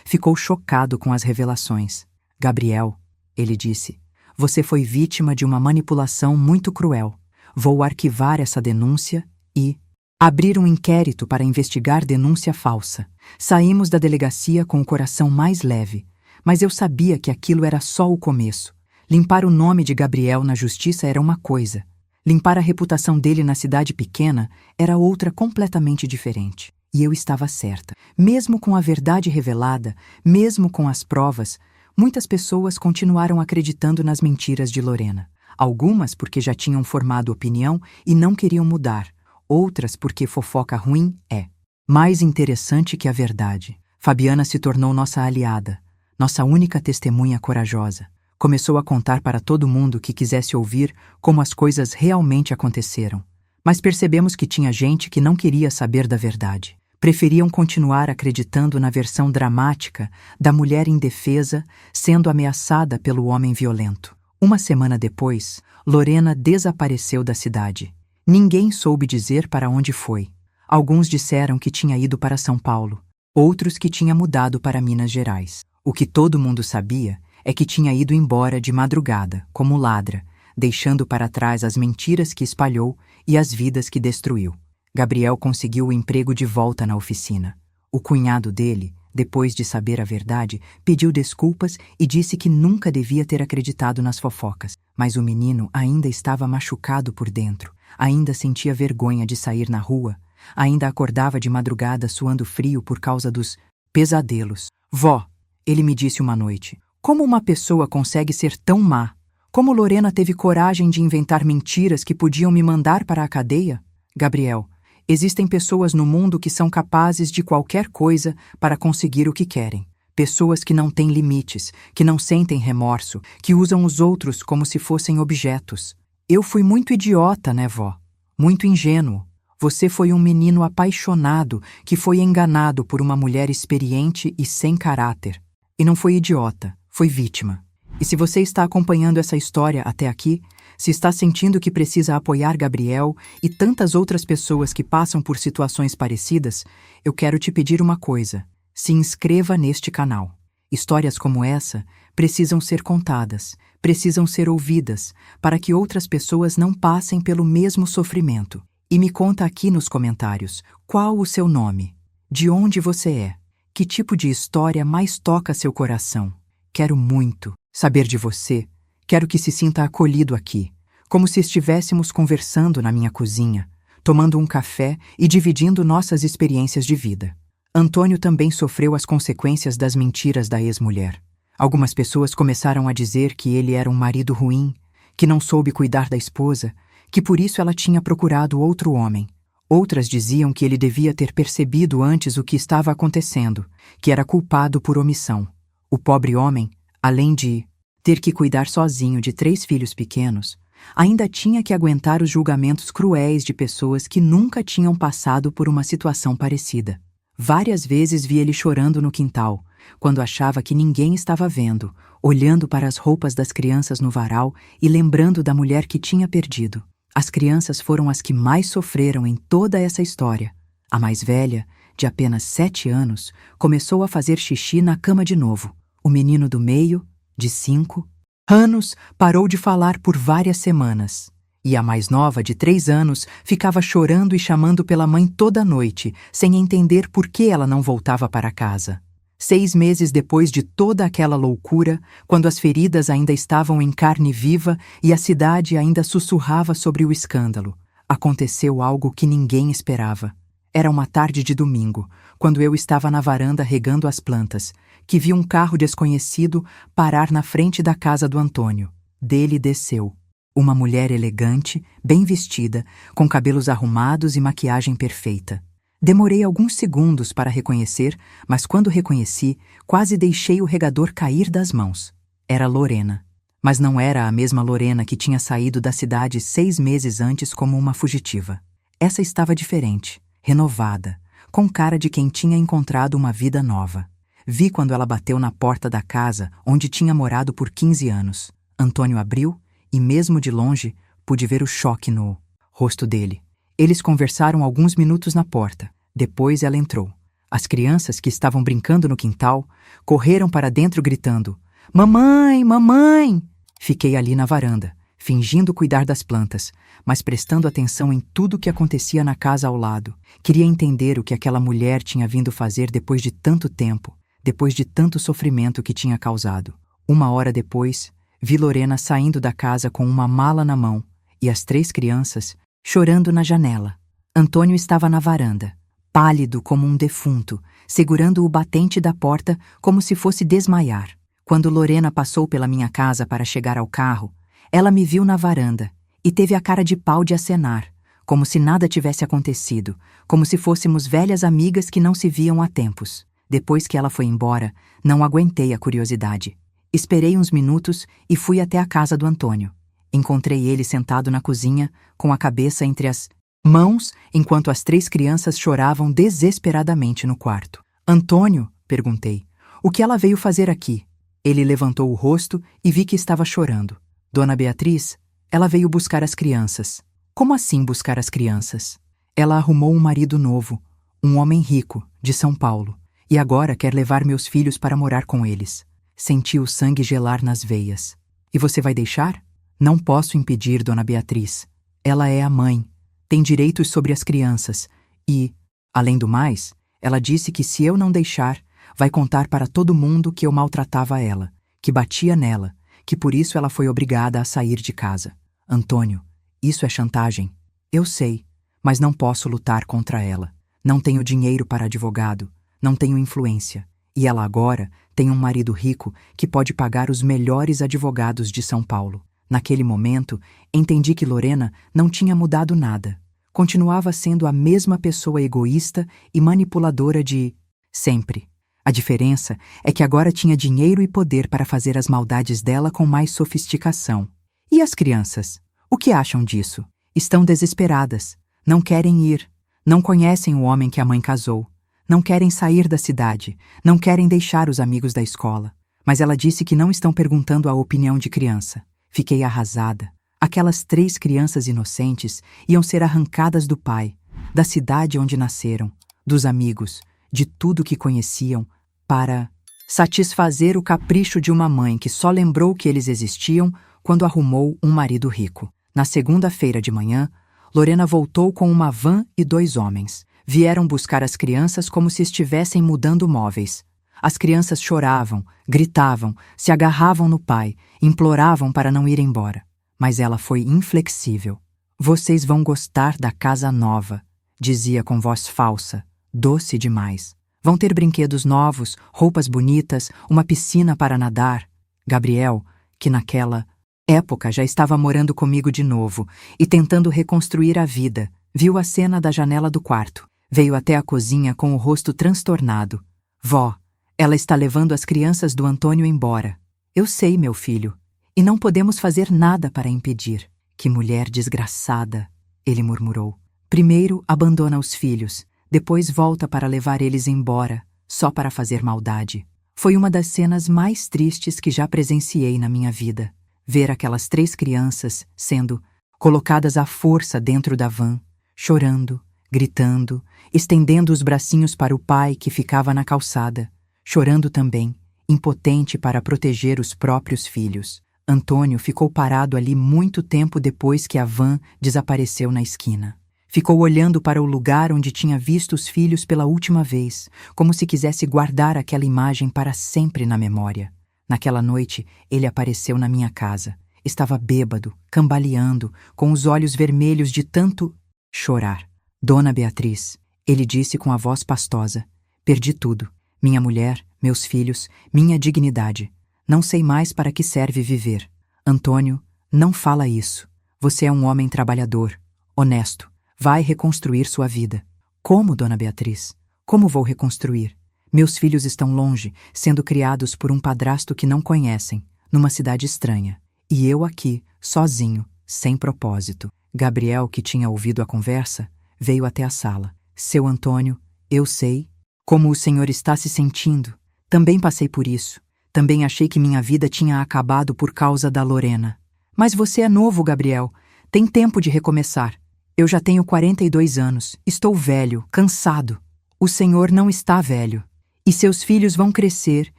ficou chocado com as revelações. Gabriel, ele disse, você foi vítima de uma manipulação muito cruel. Vou arquivar essa denúncia e abrir um inquérito para investigar denúncia falsa. Saímos da delegacia com o coração mais leve, mas eu sabia que aquilo era só o começo. Limpar o nome de Gabriel na justiça era uma coisa. Limpar a reputação dele na cidade pequena era outra completamente diferente. E eu estava certa. Mesmo com a verdade revelada, mesmo com as provas, muitas pessoas continuaram acreditando nas mentiras de Lorena. Algumas porque já tinham formado opinião e não queriam mudar. Outras porque fofoca ruim é mais interessante que a verdade. Fabiana se tornou nossa aliada, nossa única testemunha corajosa. Começou a contar para todo mundo que quisesse ouvir como as coisas realmente aconteceram. Mas percebemos que tinha gente que não queria saber da verdade. Preferiam continuar acreditando na versão dramática da mulher indefesa sendo ameaçada pelo homem violento. Uma semana depois, Lorena desapareceu da cidade. Ninguém soube dizer para onde foi. Alguns disseram que tinha ido para São Paulo, outros que tinha mudado para Minas Gerais. O que todo mundo sabia é que tinha ido embora de madrugada, como ladra, deixando para trás as mentiras que espalhou e as vidas que destruiu. Gabriel conseguiu o emprego de volta na oficina. O cunhado dele, depois de saber a verdade, pediu desculpas e disse que nunca devia ter acreditado nas fofocas. Mas o menino ainda estava machucado por dentro, ainda sentia vergonha de sair na rua, ainda acordava de madrugada suando frio por causa dos pesadelos. Vó, ele me disse uma noite, como uma pessoa consegue ser tão má? Como Lorena teve coragem de inventar mentiras que podiam me mandar para a cadeia? Gabriel, existem pessoas no mundo que são capazes de qualquer coisa para conseguir o que querem. Pessoas que não têm limites, que não sentem remorso, que usam os outros como se fossem objetos. Eu fui muito idiota, né, vó? Muito ingênuo. Você foi um menino apaixonado que foi enganado por uma mulher experiente e sem caráter. E não foi idiota, foi vítima. E se você está acompanhando essa história até aqui, se está sentindo que precisa apoiar Gabriel e tantas outras pessoas que passam por situações parecidas, eu quero te pedir uma coisa. Se inscreva neste canal. Histórias como essa precisam ser contadas, precisam ser ouvidas, para que outras pessoas não passem pelo mesmo sofrimento. E me conta aqui nos comentários, qual o seu nome? De onde você é? Que tipo de história mais toca seu coração? Quero muito saber de você. Quero que se sinta acolhido aqui, como se estivéssemos conversando na minha cozinha, tomando um café e dividindo nossas experiências de vida. Antônio também sofreu as consequências das mentiras da ex-mulher. Algumas pessoas começaram a dizer que ele era um marido ruim, que não soube cuidar da esposa, que por isso ela tinha procurado outro homem. Outras diziam que ele devia ter percebido antes o que estava acontecendo, que era culpado por omissão. O pobre homem, além de ter que cuidar sozinho de 3 filhos pequenos, ainda tinha que aguentar os julgamentos cruéis de pessoas que nunca tinham passado por uma situação parecida. Várias vezes vi ele chorando no quintal, quando achava que ninguém estava vendo, olhando para as roupas das crianças no varal e lembrando da mulher que tinha perdido. As crianças foram as que mais sofreram em toda essa história. A mais velha, de apenas 7 anos, começou a fazer xixi na cama de novo. O menino do meio, de 5 anos, parou de falar por várias semanas. E a mais nova, de 3 anos, ficava chorando e chamando pela mãe toda noite, sem entender por que ela não voltava para casa. 6 meses depois de toda aquela loucura, quando as feridas ainda estavam em carne viva e a cidade ainda sussurrava sobre o escândalo, aconteceu algo que ninguém esperava. Era uma tarde de domingo, quando eu estava na varanda regando as plantas, que vi um carro desconhecido parar na frente da casa do Antônio. Dele desceu uma mulher elegante, bem vestida, com cabelos arrumados e maquiagem perfeita. Demorei alguns segundos para reconhecer, mas quando reconheci, quase deixei o regador cair das mãos. Era Lorena. Mas não era a mesma Lorena que tinha saído da cidade 6 meses antes como uma fugitiva. Essa estava diferente, renovada, com cara de quem tinha encontrado uma vida nova. Vi quando ela bateu na porta da casa onde tinha morado por 15 anos. Antônio abriu e, mesmo de longe, pude ver o choque no rosto dele. Eles conversaram alguns minutos na porta. Depois ela entrou. As crianças, que estavam brincando no quintal, correram para dentro gritando: "Mamãe, mamãe!" Fiquei ali na varanda, fingindo cuidar das plantas, mas prestando atenção em tudo o que acontecia na casa ao lado. Queria entender o que aquela mulher tinha vindo fazer depois de tanto tempo, depois de tanto sofrimento que tinha causado. 1 hora depois, vi Lorena saindo da casa com uma mala na mão e as 3 crianças chorando na janela. Antônio estava na varanda, pálido como um defunto, segurando o batente da porta como se fosse desmaiar. Quando Lorena passou pela minha casa para chegar ao carro, ela me viu na varanda e teve a cara de pau de acenar, como se nada tivesse acontecido, como se fôssemos velhas amigas que não se viam há tempos. Depois que ela foi embora, não aguentei a curiosidade. Esperei uns minutos e fui até a casa do Antônio. Encontrei ele sentado na cozinha, com a cabeça entre as mãos, enquanto as 3 crianças choravam desesperadamente no quarto. "Antônio", perguntei, "o que ela veio fazer aqui?" Ele levantou o rosto e vi que estava chorando. "Dona Beatriz, ela veio buscar as crianças." "Como assim buscar as crianças?" "Ela arrumou um marido novo, um homem rico, de São Paulo, e agora quer levar meus filhos para morar com eles." Senti o sangue gelar nas veias. "E você vai deixar?" "Não posso impedir, Dona Beatriz. Ela é a mãe, tem direitos sobre as crianças e, além do mais, ela disse que se eu não deixar, vai contar para todo mundo que eu maltratava ela, que batia nela, que por isso ela foi obrigada a sair de casa." "Antônio, isso é chantagem." "Eu sei, mas não posso lutar contra ela. Não tenho dinheiro para advogado, não tenho influência. E ela agora tem um marido rico que pode pagar os melhores advogados de São Paulo." Naquele momento, entendi que Lorena não tinha mudado nada. Continuava sendo a mesma pessoa egoísta e manipuladora de sempre. A diferença é que agora tinha dinheiro e poder para fazer as maldades dela com mais sofisticação. E as crianças? O que acham disso? Estão desesperadas. Não querem ir. Não conhecem o homem que a mãe casou. Não querem sair da cidade. Não querem deixar os amigos da escola. Mas ela disse que não estão perguntando a opinião de criança. Fiquei arrasada. Aquelas 3 crianças inocentes iam ser arrancadas do pai, da cidade onde nasceram, dos amigos, de tudo que conheciam, para satisfazer o capricho de uma mãe que só lembrou que eles existiam quando arrumou um marido rico. Na segunda-feira de manhã, Lorena voltou com uma van e 2 homens. Vieram buscar as crianças como se estivessem mudando móveis. As crianças choravam, gritavam, se agarravam no pai, imploravam para não ir embora. Mas ela foi inflexível. "Vocês vão gostar da casa nova", dizia com voz falsa, doce demais. "Vão ter brinquedos novos, roupas bonitas, uma piscina para nadar." Gabriel, que naquela época já estava morando comigo de novo e tentando reconstruir a vida. Viu a cena da janela do quarto. Veio até a cozinha com o rosto transtornado. Vó, ela está levando as crianças do Antônio embora. Eu sei, meu filho, e não podemos fazer nada para impedir. Que mulher desgraçada, ele murmurou. Primeiro abandona os filhos, depois volta para levar eles embora, só para fazer maldade. Foi uma das cenas mais tristes que já presenciei na minha vida. Ver aquelas 3 crianças sendo colocadas à força dentro da van, chorando, gritando, estendendo os bracinhos para o pai que ficava na calçada, chorando também, impotente para proteger os próprios filhos. Antônio ficou parado ali muito tempo depois que a van desapareceu na esquina. Ficou olhando para o lugar onde tinha visto os filhos pela última vez, como se quisesse guardar aquela imagem para sempre na memória. Naquela noite, ele apareceu na minha casa. Estava bêbado, cambaleando, com os olhos vermelhos de tanto chorar. Dona Beatriz, ele disse com a voz pastosa, perdi tudo. Minha mulher, meus filhos, minha dignidade. Não sei mais para que serve viver. Antônio, não fala isso. Você é um homem trabalhador, honesto. Vai reconstruir sua vida. Como, Dona Beatriz? Como vou reconstruir? Meus filhos estão longe, sendo criados por um padrasto que não conhecem, numa cidade estranha. E eu aqui, sozinho, sem propósito. Gabriel, que tinha ouvido a conversa, veio até a sala. Seu Antônio, eu sei como o senhor está se sentindo. Também passei por isso. Também achei que minha vida tinha acabado por causa da Lorena. Mas você é novo, Gabriel. Tem tempo de recomeçar. Eu já tenho 42 anos. Estou velho, cansado. O senhor não está velho. E seus filhos vão crescer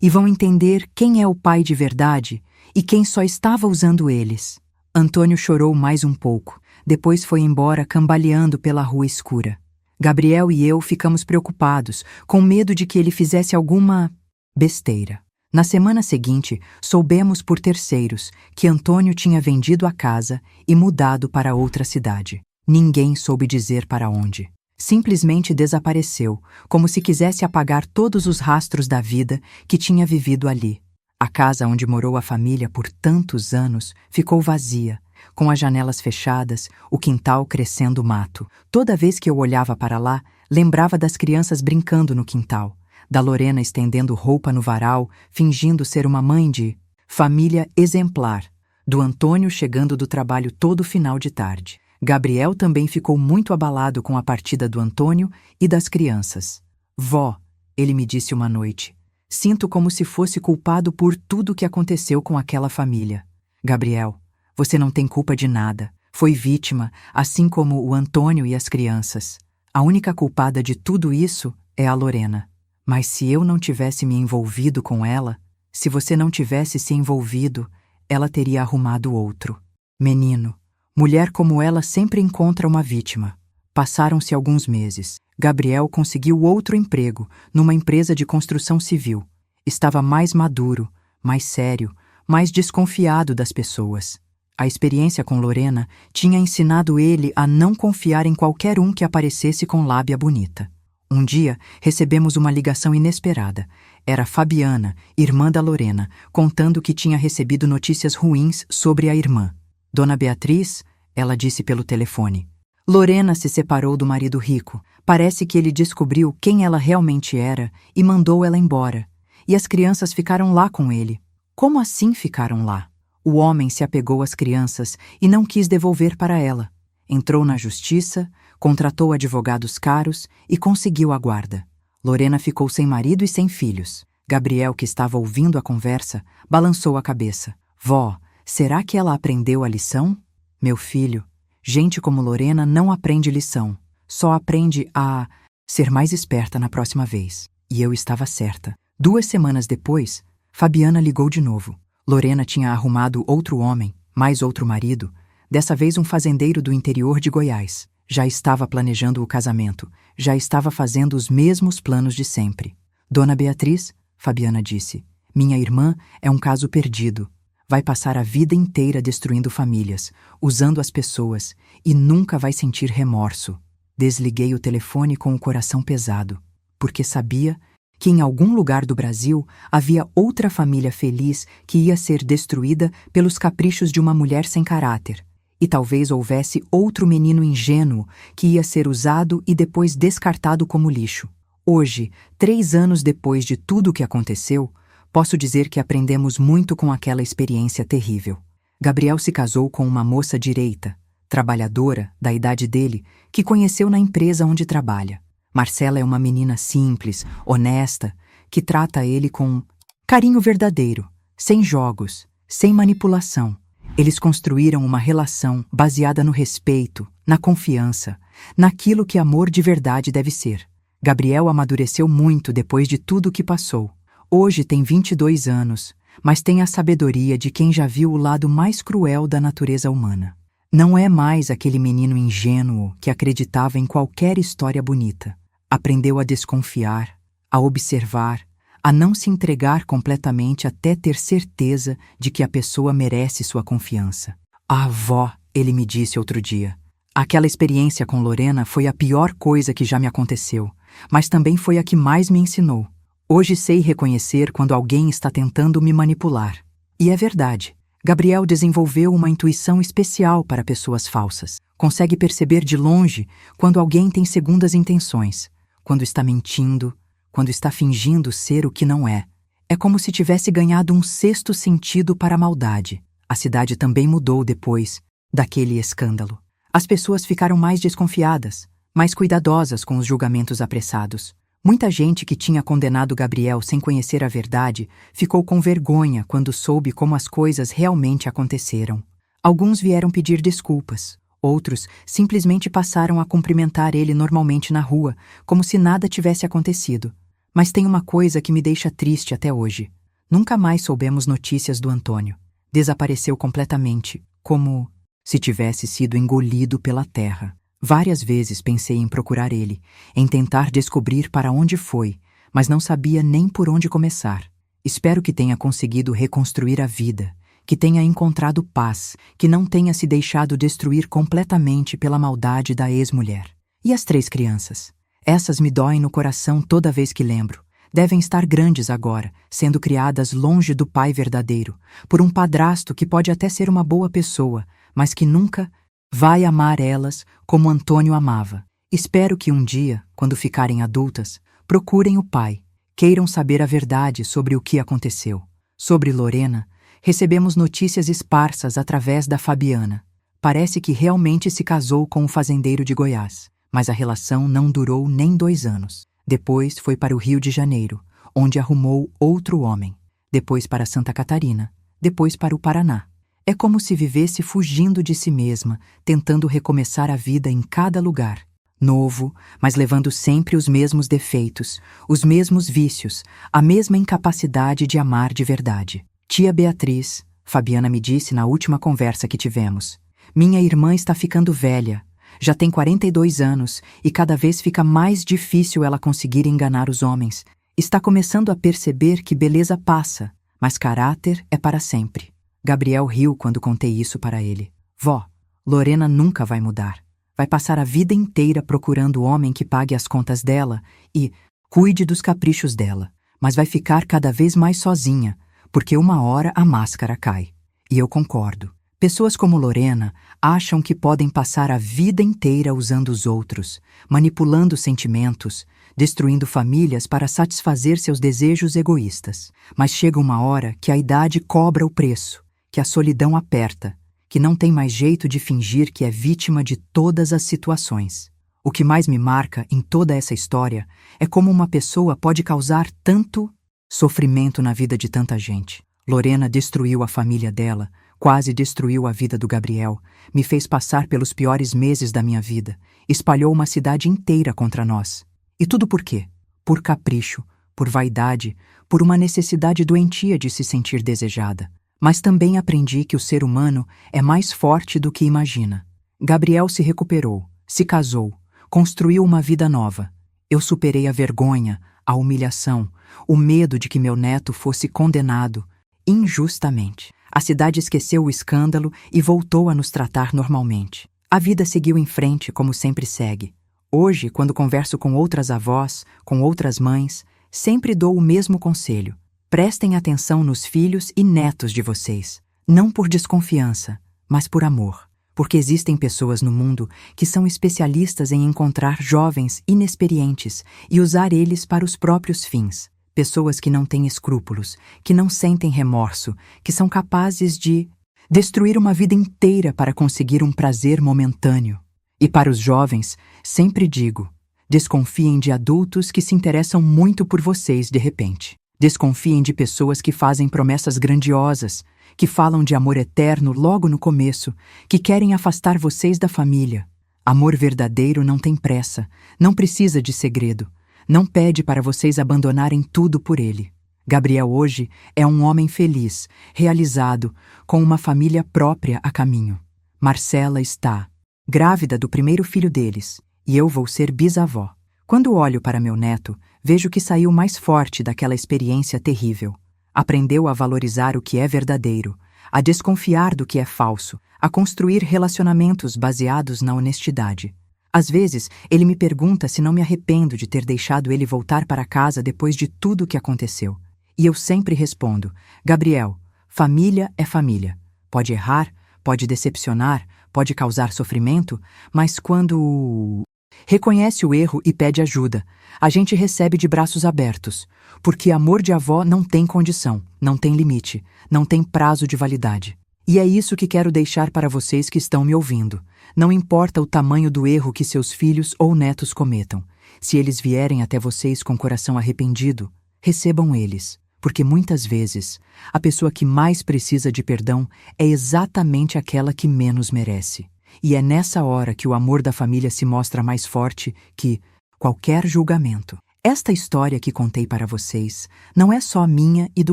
e vão entender quem é o pai de verdade e quem só estava usando eles. Antônio chorou mais um pouco. Depois foi embora cambaleando pela rua escura. Gabriel e eu ficamos preocupados, com medo de que ele fizesse alguma besteira. Na semana seguinte, soubemos por terceiros que Antônio tinha vendido a casa e mudado para outra cidade. Ninguém soube dizer para onde. Simplesmente desapareceu, como se quisesse apagar todos os rastros da vida que tinha vivido ali. A casa onde morou a família por tantos anos ficou vazia, com as janelas fechadas, o quintal crescendo mato. Toda vez que eu olhava para lá, lembrava das crianças brincando no quintal, da Lorena estendendo roupa no varal, fingindo ser uma mãe de família exemplar, do Antônio chegando do trabalho todo final de tarde. Gabriel também ficou muito abalado com a partida do Antônio e das crianças. Vó, ele me disse uma noite, sinto como se fosse culpado por tudo o que aconteceu com aquela família. Gabriel, você não tem culpa de nada. Foi vítima, assim como o Antônio e as crianças. A única culpada de tudo isso é a Lorena. Mas se eu não tivesse me envolvido com ela, se você não tivesse se envolvido, ela teria arrumado outro. Menino, mulher como ela sempre encontra uma vítima. Passaram-se alguns meses. Gabriel conseguiu outro emprego, numa empresa de construção civil. Estava mais maduro, mais sério, mais desconfiado das pessoas. A experiência com Lorena tinha ensinado ele a não confiar em qualquer um que aparecesse com lábia bonita. Um dia, recebemos uma ligação inesperada. Era Fabiana, irmã da Lorena, contando que tinha recebido notícias ruins sobre a irmã. Dona Beatriz, ela disse pelo telefone. Lorena se separou do marido rico. Parece que ele descobriu quem ela realmente era e mandou ela embora. E as crianças ficaram lá com ele. Como assim ficaram lá? O homem se apegou às crianças e não quis devolver para ela. Entrou na justiça, contratou advogados caros e conseguiu a guarda. Lorena ficou sem marido e sem filhos. Gabriel, que estava ouvindo a conversa, balançou a cabeça. Vó, será que ela aprendeu a lição? Meu filho, gente como Lorena não aprende lição. Só aprende a ser mais esperta na próxima vez. E eu estava certa. 2 semanas depois, Fabiana ligou de novo. Lorena tinha arrumado outro homem, mais outro marido, dessa vez um fazendeiro do interior de Goiás. Já estava planejando o casamento, já estava fazendo os mesmos planos de sempre. Dona Beatriz, Fabiana disse, minha irmã é um caso perdido. Vai passar a vida inteira destruindo famílias, usando as pessoas, e nunca vai sentir remorso. Desliguei o telefone com o coração pesado, porque sabia que em algum lugar do Brasil havia outra família feliz que ia ser destruída pelos caprichos de uma mulher sem caráter. E talvez houvesse outro menino ingênuo que ia ser usado e depois descartado como lixo. Hoje, 3 anos depois de tudo o que aconteceu, posso dizer que aprendemos muito com aquela experiência terrível. Gabriel se casou com uma moça direita, trabalhadora, da idade dele, que conheceu na empresa onde trabalha. Marcela é uma menina simples, honesta, que trata ele com carinho verdadeiro, sem jogos, sem manipulação. Eles construíram uma relação baseada no respeito, na confiança, naquilo que amor de verdade deve ser. Gabriel amadureceu muito depois de tudo o que passou. Hoje tem 22 anos, mas tem a sabedoria de quem já viu o lado mais cruel da natureza humana. Não é mais aquele menino ingênuo que acreditava em qualquer história bonita. Aprendeu a desconfiar, a observar, a não se entregar completamente até ter certeza de que a pessoa merece sua confiança. "Ah, avó", ele me disse outro dia, "aquela experiência com Lorena foi a pior coisa que já me aconteceu, mas também foi a que mais me ensinou. Hoje sei reconhecer quando alguém está tentando me manipular." E é verdade. Gabriel desenvolveu uma intuição especial para pessoas falsas. Consegue perceber de longe quando alguém tem segundas intenções, quando está mentindo, quando está fingindo ser o que não é. É como se tivesse ganhado um sexto sentido para a maldade. A cidade também mudou depois daquele escândalo. As pessoas ficaram mais desconfiadas, mais cuidadosas com os julgamentos apressados. Muita gente que tinha condenado Gabriel sem conhecer a verdade ficou com vergonha quando soube como as coisas realmente aconteceram. Alguns vieram pedir desculpas. Outros simplesmente passaram a cumprimentar ele normalmente na rua, como se nada tivesse acontecido. Mas tem uma coisa que me deixa triste até hoje. Nunca mais soubemos notícias do Antônio. Desapareceu completamente, como se tivesse sido engolido pela terra. Várias vezes pensei em procurar ele, em tentar descobrir para onde foi, mas não sabia nem por onde começar. Espero que tenha conseguido reconstruir a vida, que tenha encontrado paz, que não tenha se deixado destruir completamente pela maldade da ex-mulher. E as 3 crianças? Essas me doem no coração toda vez que lembro. Devem estar grandes agora, sendo criadas longe do pai verdadeiro, por um padrasto que pode até ser uma boa pessoa, mas que nunca vai amar elas como Antônio amava. Espero que um dia, quando ficarem adultas, procurem o pai, queiram saber a verdade sobre o que aconteceu. Sobre Lorena, recebemos notícias esparsas através da Fabiana. Parece que realmente se casou com o fazendeiro de Goiás, mas a relação não durou nem 2 anos. Depois foi para o Rio de Janeiro, onde arrumou outro homem. Depois para Santa Catarina. Depois para o Paraná. É como se vivesse fugindo de si mesma, tentando recomeçar a vida em cada lugar. Novo, mas levando sempre os mesmos defeitos, os mesmos vícios, a mesma incapacidade de amar de verdade. Tia Beatriz, Fabiana me disse na última conversa que tivemos, minha irmã está ficando velha, já tem 42 anos e cada vez fica mais difícil ela conseguir enganar os homens. Está começando a perceber que beleza passa, mas caráter é para sempre. Gabriel riu quando contei isso para ele. Vó, Lorena nunca vai mudar. Vai passar a vida inteira procurando o homem que pague as contas dela e cuide dos caprichos dela, mas vai ficar cada vez mais sozinha, porque uma hora a máscara cai. E eu concordo. Pessoas como Lorena acham que podem passar a vida inteira usando os outros, manipulando sentimentos, destruindo famílias para satisfazer seus desejos egoístas. Mas chega uma hora que a idade cobra o preço, que a solidão aperta, que não tem mais jeito de fingir que é vítima de todas as situações. O que mais me marca em toda essa história é como uma pessoa pode causar tanto sofrimento na vida de tanta gente. Lorena destruiu a família dela, quase destruiu a vida do Gabriel, me fez passar pelos piores meses da minha vida, espalhou uma cidade inteira contra nós. E tudo por quê? Por capricho, por vaidade, por uma necessidade doentia de se sentir desejada. Mas também aprendi que o ser humano é mais forte do que imagina. Gabriel se recuperou, se casou, construiu uma vida nova. Eu superei a vergonha, a humilhação, o medo de que meu neto fosse condenado injustamente. A cidade esqueceu o escândalo e voltou a nos tratar normalmente. A vida seguiu em frente como sempre segue. Hoje, quando converso com outras avós, com outras mães, sempre dou o mesmo conselho. Prestem atenção nos filhos e netos de vocês, não por desconfiança, mas por amor. Porque existem pessoas no mundo que são especialistas em encontrar jovens inexperientes e usar eles para os próprios fins. Pessoas que não têm escrúpulos, que não sentem remorso, que são capazes de destruir uma vida inteira para conseguir um prazer momentâneo. E para os jovens, sempre digo, desconfiem de adultos que se interessam muito por vocês de repente. Desconfiem de pessoas que fazem promessas grandiosas, que falam de amor eterno logo no começo, que querem afastar vocês da família. Amor verdadeiro não tem pressa, não precisa de segredo, não pede para vocês abandonarem tudo por ele. Gabriel hoje é um homem feliz, realizado, com uma família própria a caminho. Marcela está grávida do primeiro filho deles, e eu vou ser bisavó. Quando olho para meu neto, vejo que saiu mais forte daquela experiência terrível. Aprendeu a valorizar o que é verdadeiro, a desconfiar do que é falso, a construir relacionamentos baseados na honestidade. Às vezes, ele me pergunta se não me arrependo de ter deixado ele voltar para casa depois de tudo o que aconteceu. E eu sempre respondo, Gabriel, família é família. Pode errar, pode decepcionar, pode causar sofrimento, mas quando reconhece o erro e pede ajuda, a gente recebe de braços abertos, porque amor de avó não tem condição, não tem limite, não tem prazo de validade. E é isso que quero deixar para vocês que estão me ouvindo. Não importa o tamanho do erro que seus filhos ou netos cometam, se eles vierem até vocês com o coração arrependido, recebam eles, porque muitas vezes a pessoa que mais precisa de perdão é exatamente aquela que menos merece. E é nessa hora que o amor da família se mostra mais forte que qualquer julgamento. Esta história que contei para vocês não é só minha e do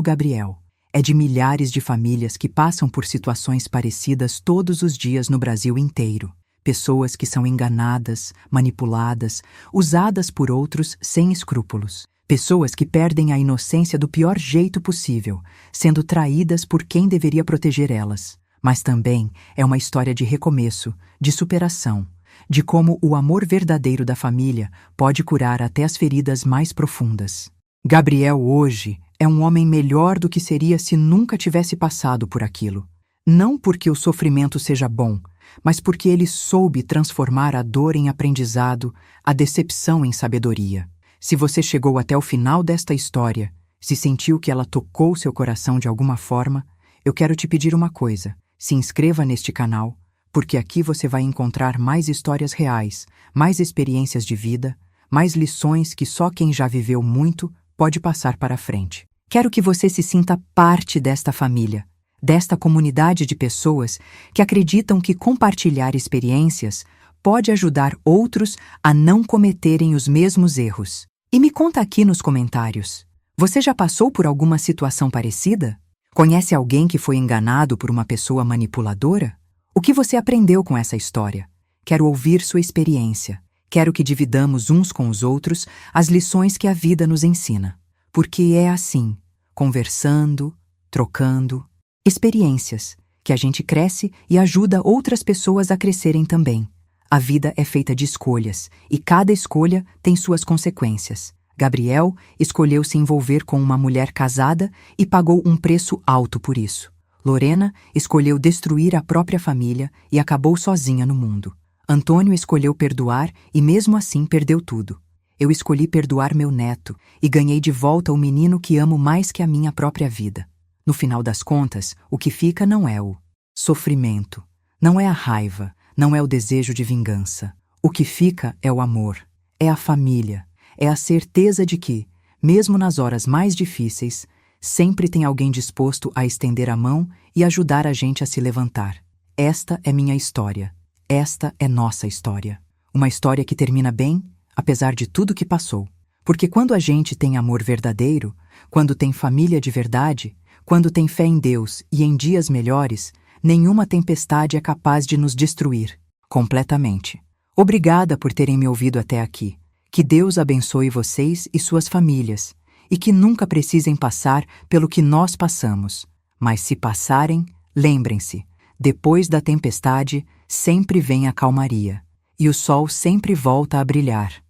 Gabriel. É de milhares de famílias que passam por situações parecidas todos os dias no Brasil inteiro. Pessoas que são enganadas, manipuladas, usadas por outros sem escrúpulos. Pessoas que perdem a inocência do pior jeito possível, sendo traídas por quem deveria proteger elas. Mas também é uma história de recomeço, de superação, de como o amor verdadeiro da família pode curar até as feridas mais profundas. Gabriel hoje é um homem melhor do que seria se nunca tivesse passado por aquilo. Não porque o sofrimento seja bom, mas porque ele soube transformar a dor em aprendizado, a decepção em sabedoria. Se você chegou até o final desta história, se sentiu que ela tocou seu coração de alguma forma, eu quero te pedir uma coisa. Se inscreva neste canal, porque aqui você vai encontrar mais histórias reais, mais experiências de vida, mais lições que só quem já viveu muito pode passar para frente. Quero que você se sinta parte desta família, desta comunidade de pessoas que acreditam que compartilhar experiências pode ajudar outros a não cometerem os mesmos erros. E me conta aqui nos comentários, você já passou por alguma situação parecida? Conhece alguém que foi enganado por uma pessoa manipuladora? O que você aprendeu com essa história? Quero ouvir sua experiência. Quero que dividamos uns com os outros as lições que a vida nos ensina. Porque é assim, conversando, trocando, experiências, que a gente cresce e ajuda outras pessoas a crescerem também. A vida é feita de escolhas, e cada escolha tem suas consequências. Gabriel escolheu se envolver com uma mulher casada e pagou um preço alto por isso. Lorena escolheu destruir a própria família e acabou sozinha no mundo. Antônio escolheu perdoar e mesmo assim perdeu tudo. Eu escolhi perdoar meu neto e ganhei de volta o menino que amo mais que a minha própria vida. No final das contas, o que fica não é o sofrimento, não é a raiva, não é o desejo de vingança. O que fica é o amor, é a família. É a certeza de que, mesmo nas horas mais difíceis, sempre tem alguém disposto a estender a mão e ajudar a gente a se levantar. Esta é minha história. Esta é nossa história. Uma história que termina bem, apesar de tudo que passou. Porque quando a gente tem amor verdadeiro, quando tem família de verdade, quando tem fé em Deus e em dias melhores, nenhuma tempestade é capaz de nos destruir completamente. Obrigada por terem me ouvido até aqui. Que Deus abençoe vocês e suas famílias, e que nunca precisem passar pelo que nós passamos. Mas se passarem, lembrem-se, depois da tempestade sempre vem a calmaria, e o sol sempre volta a brilhar.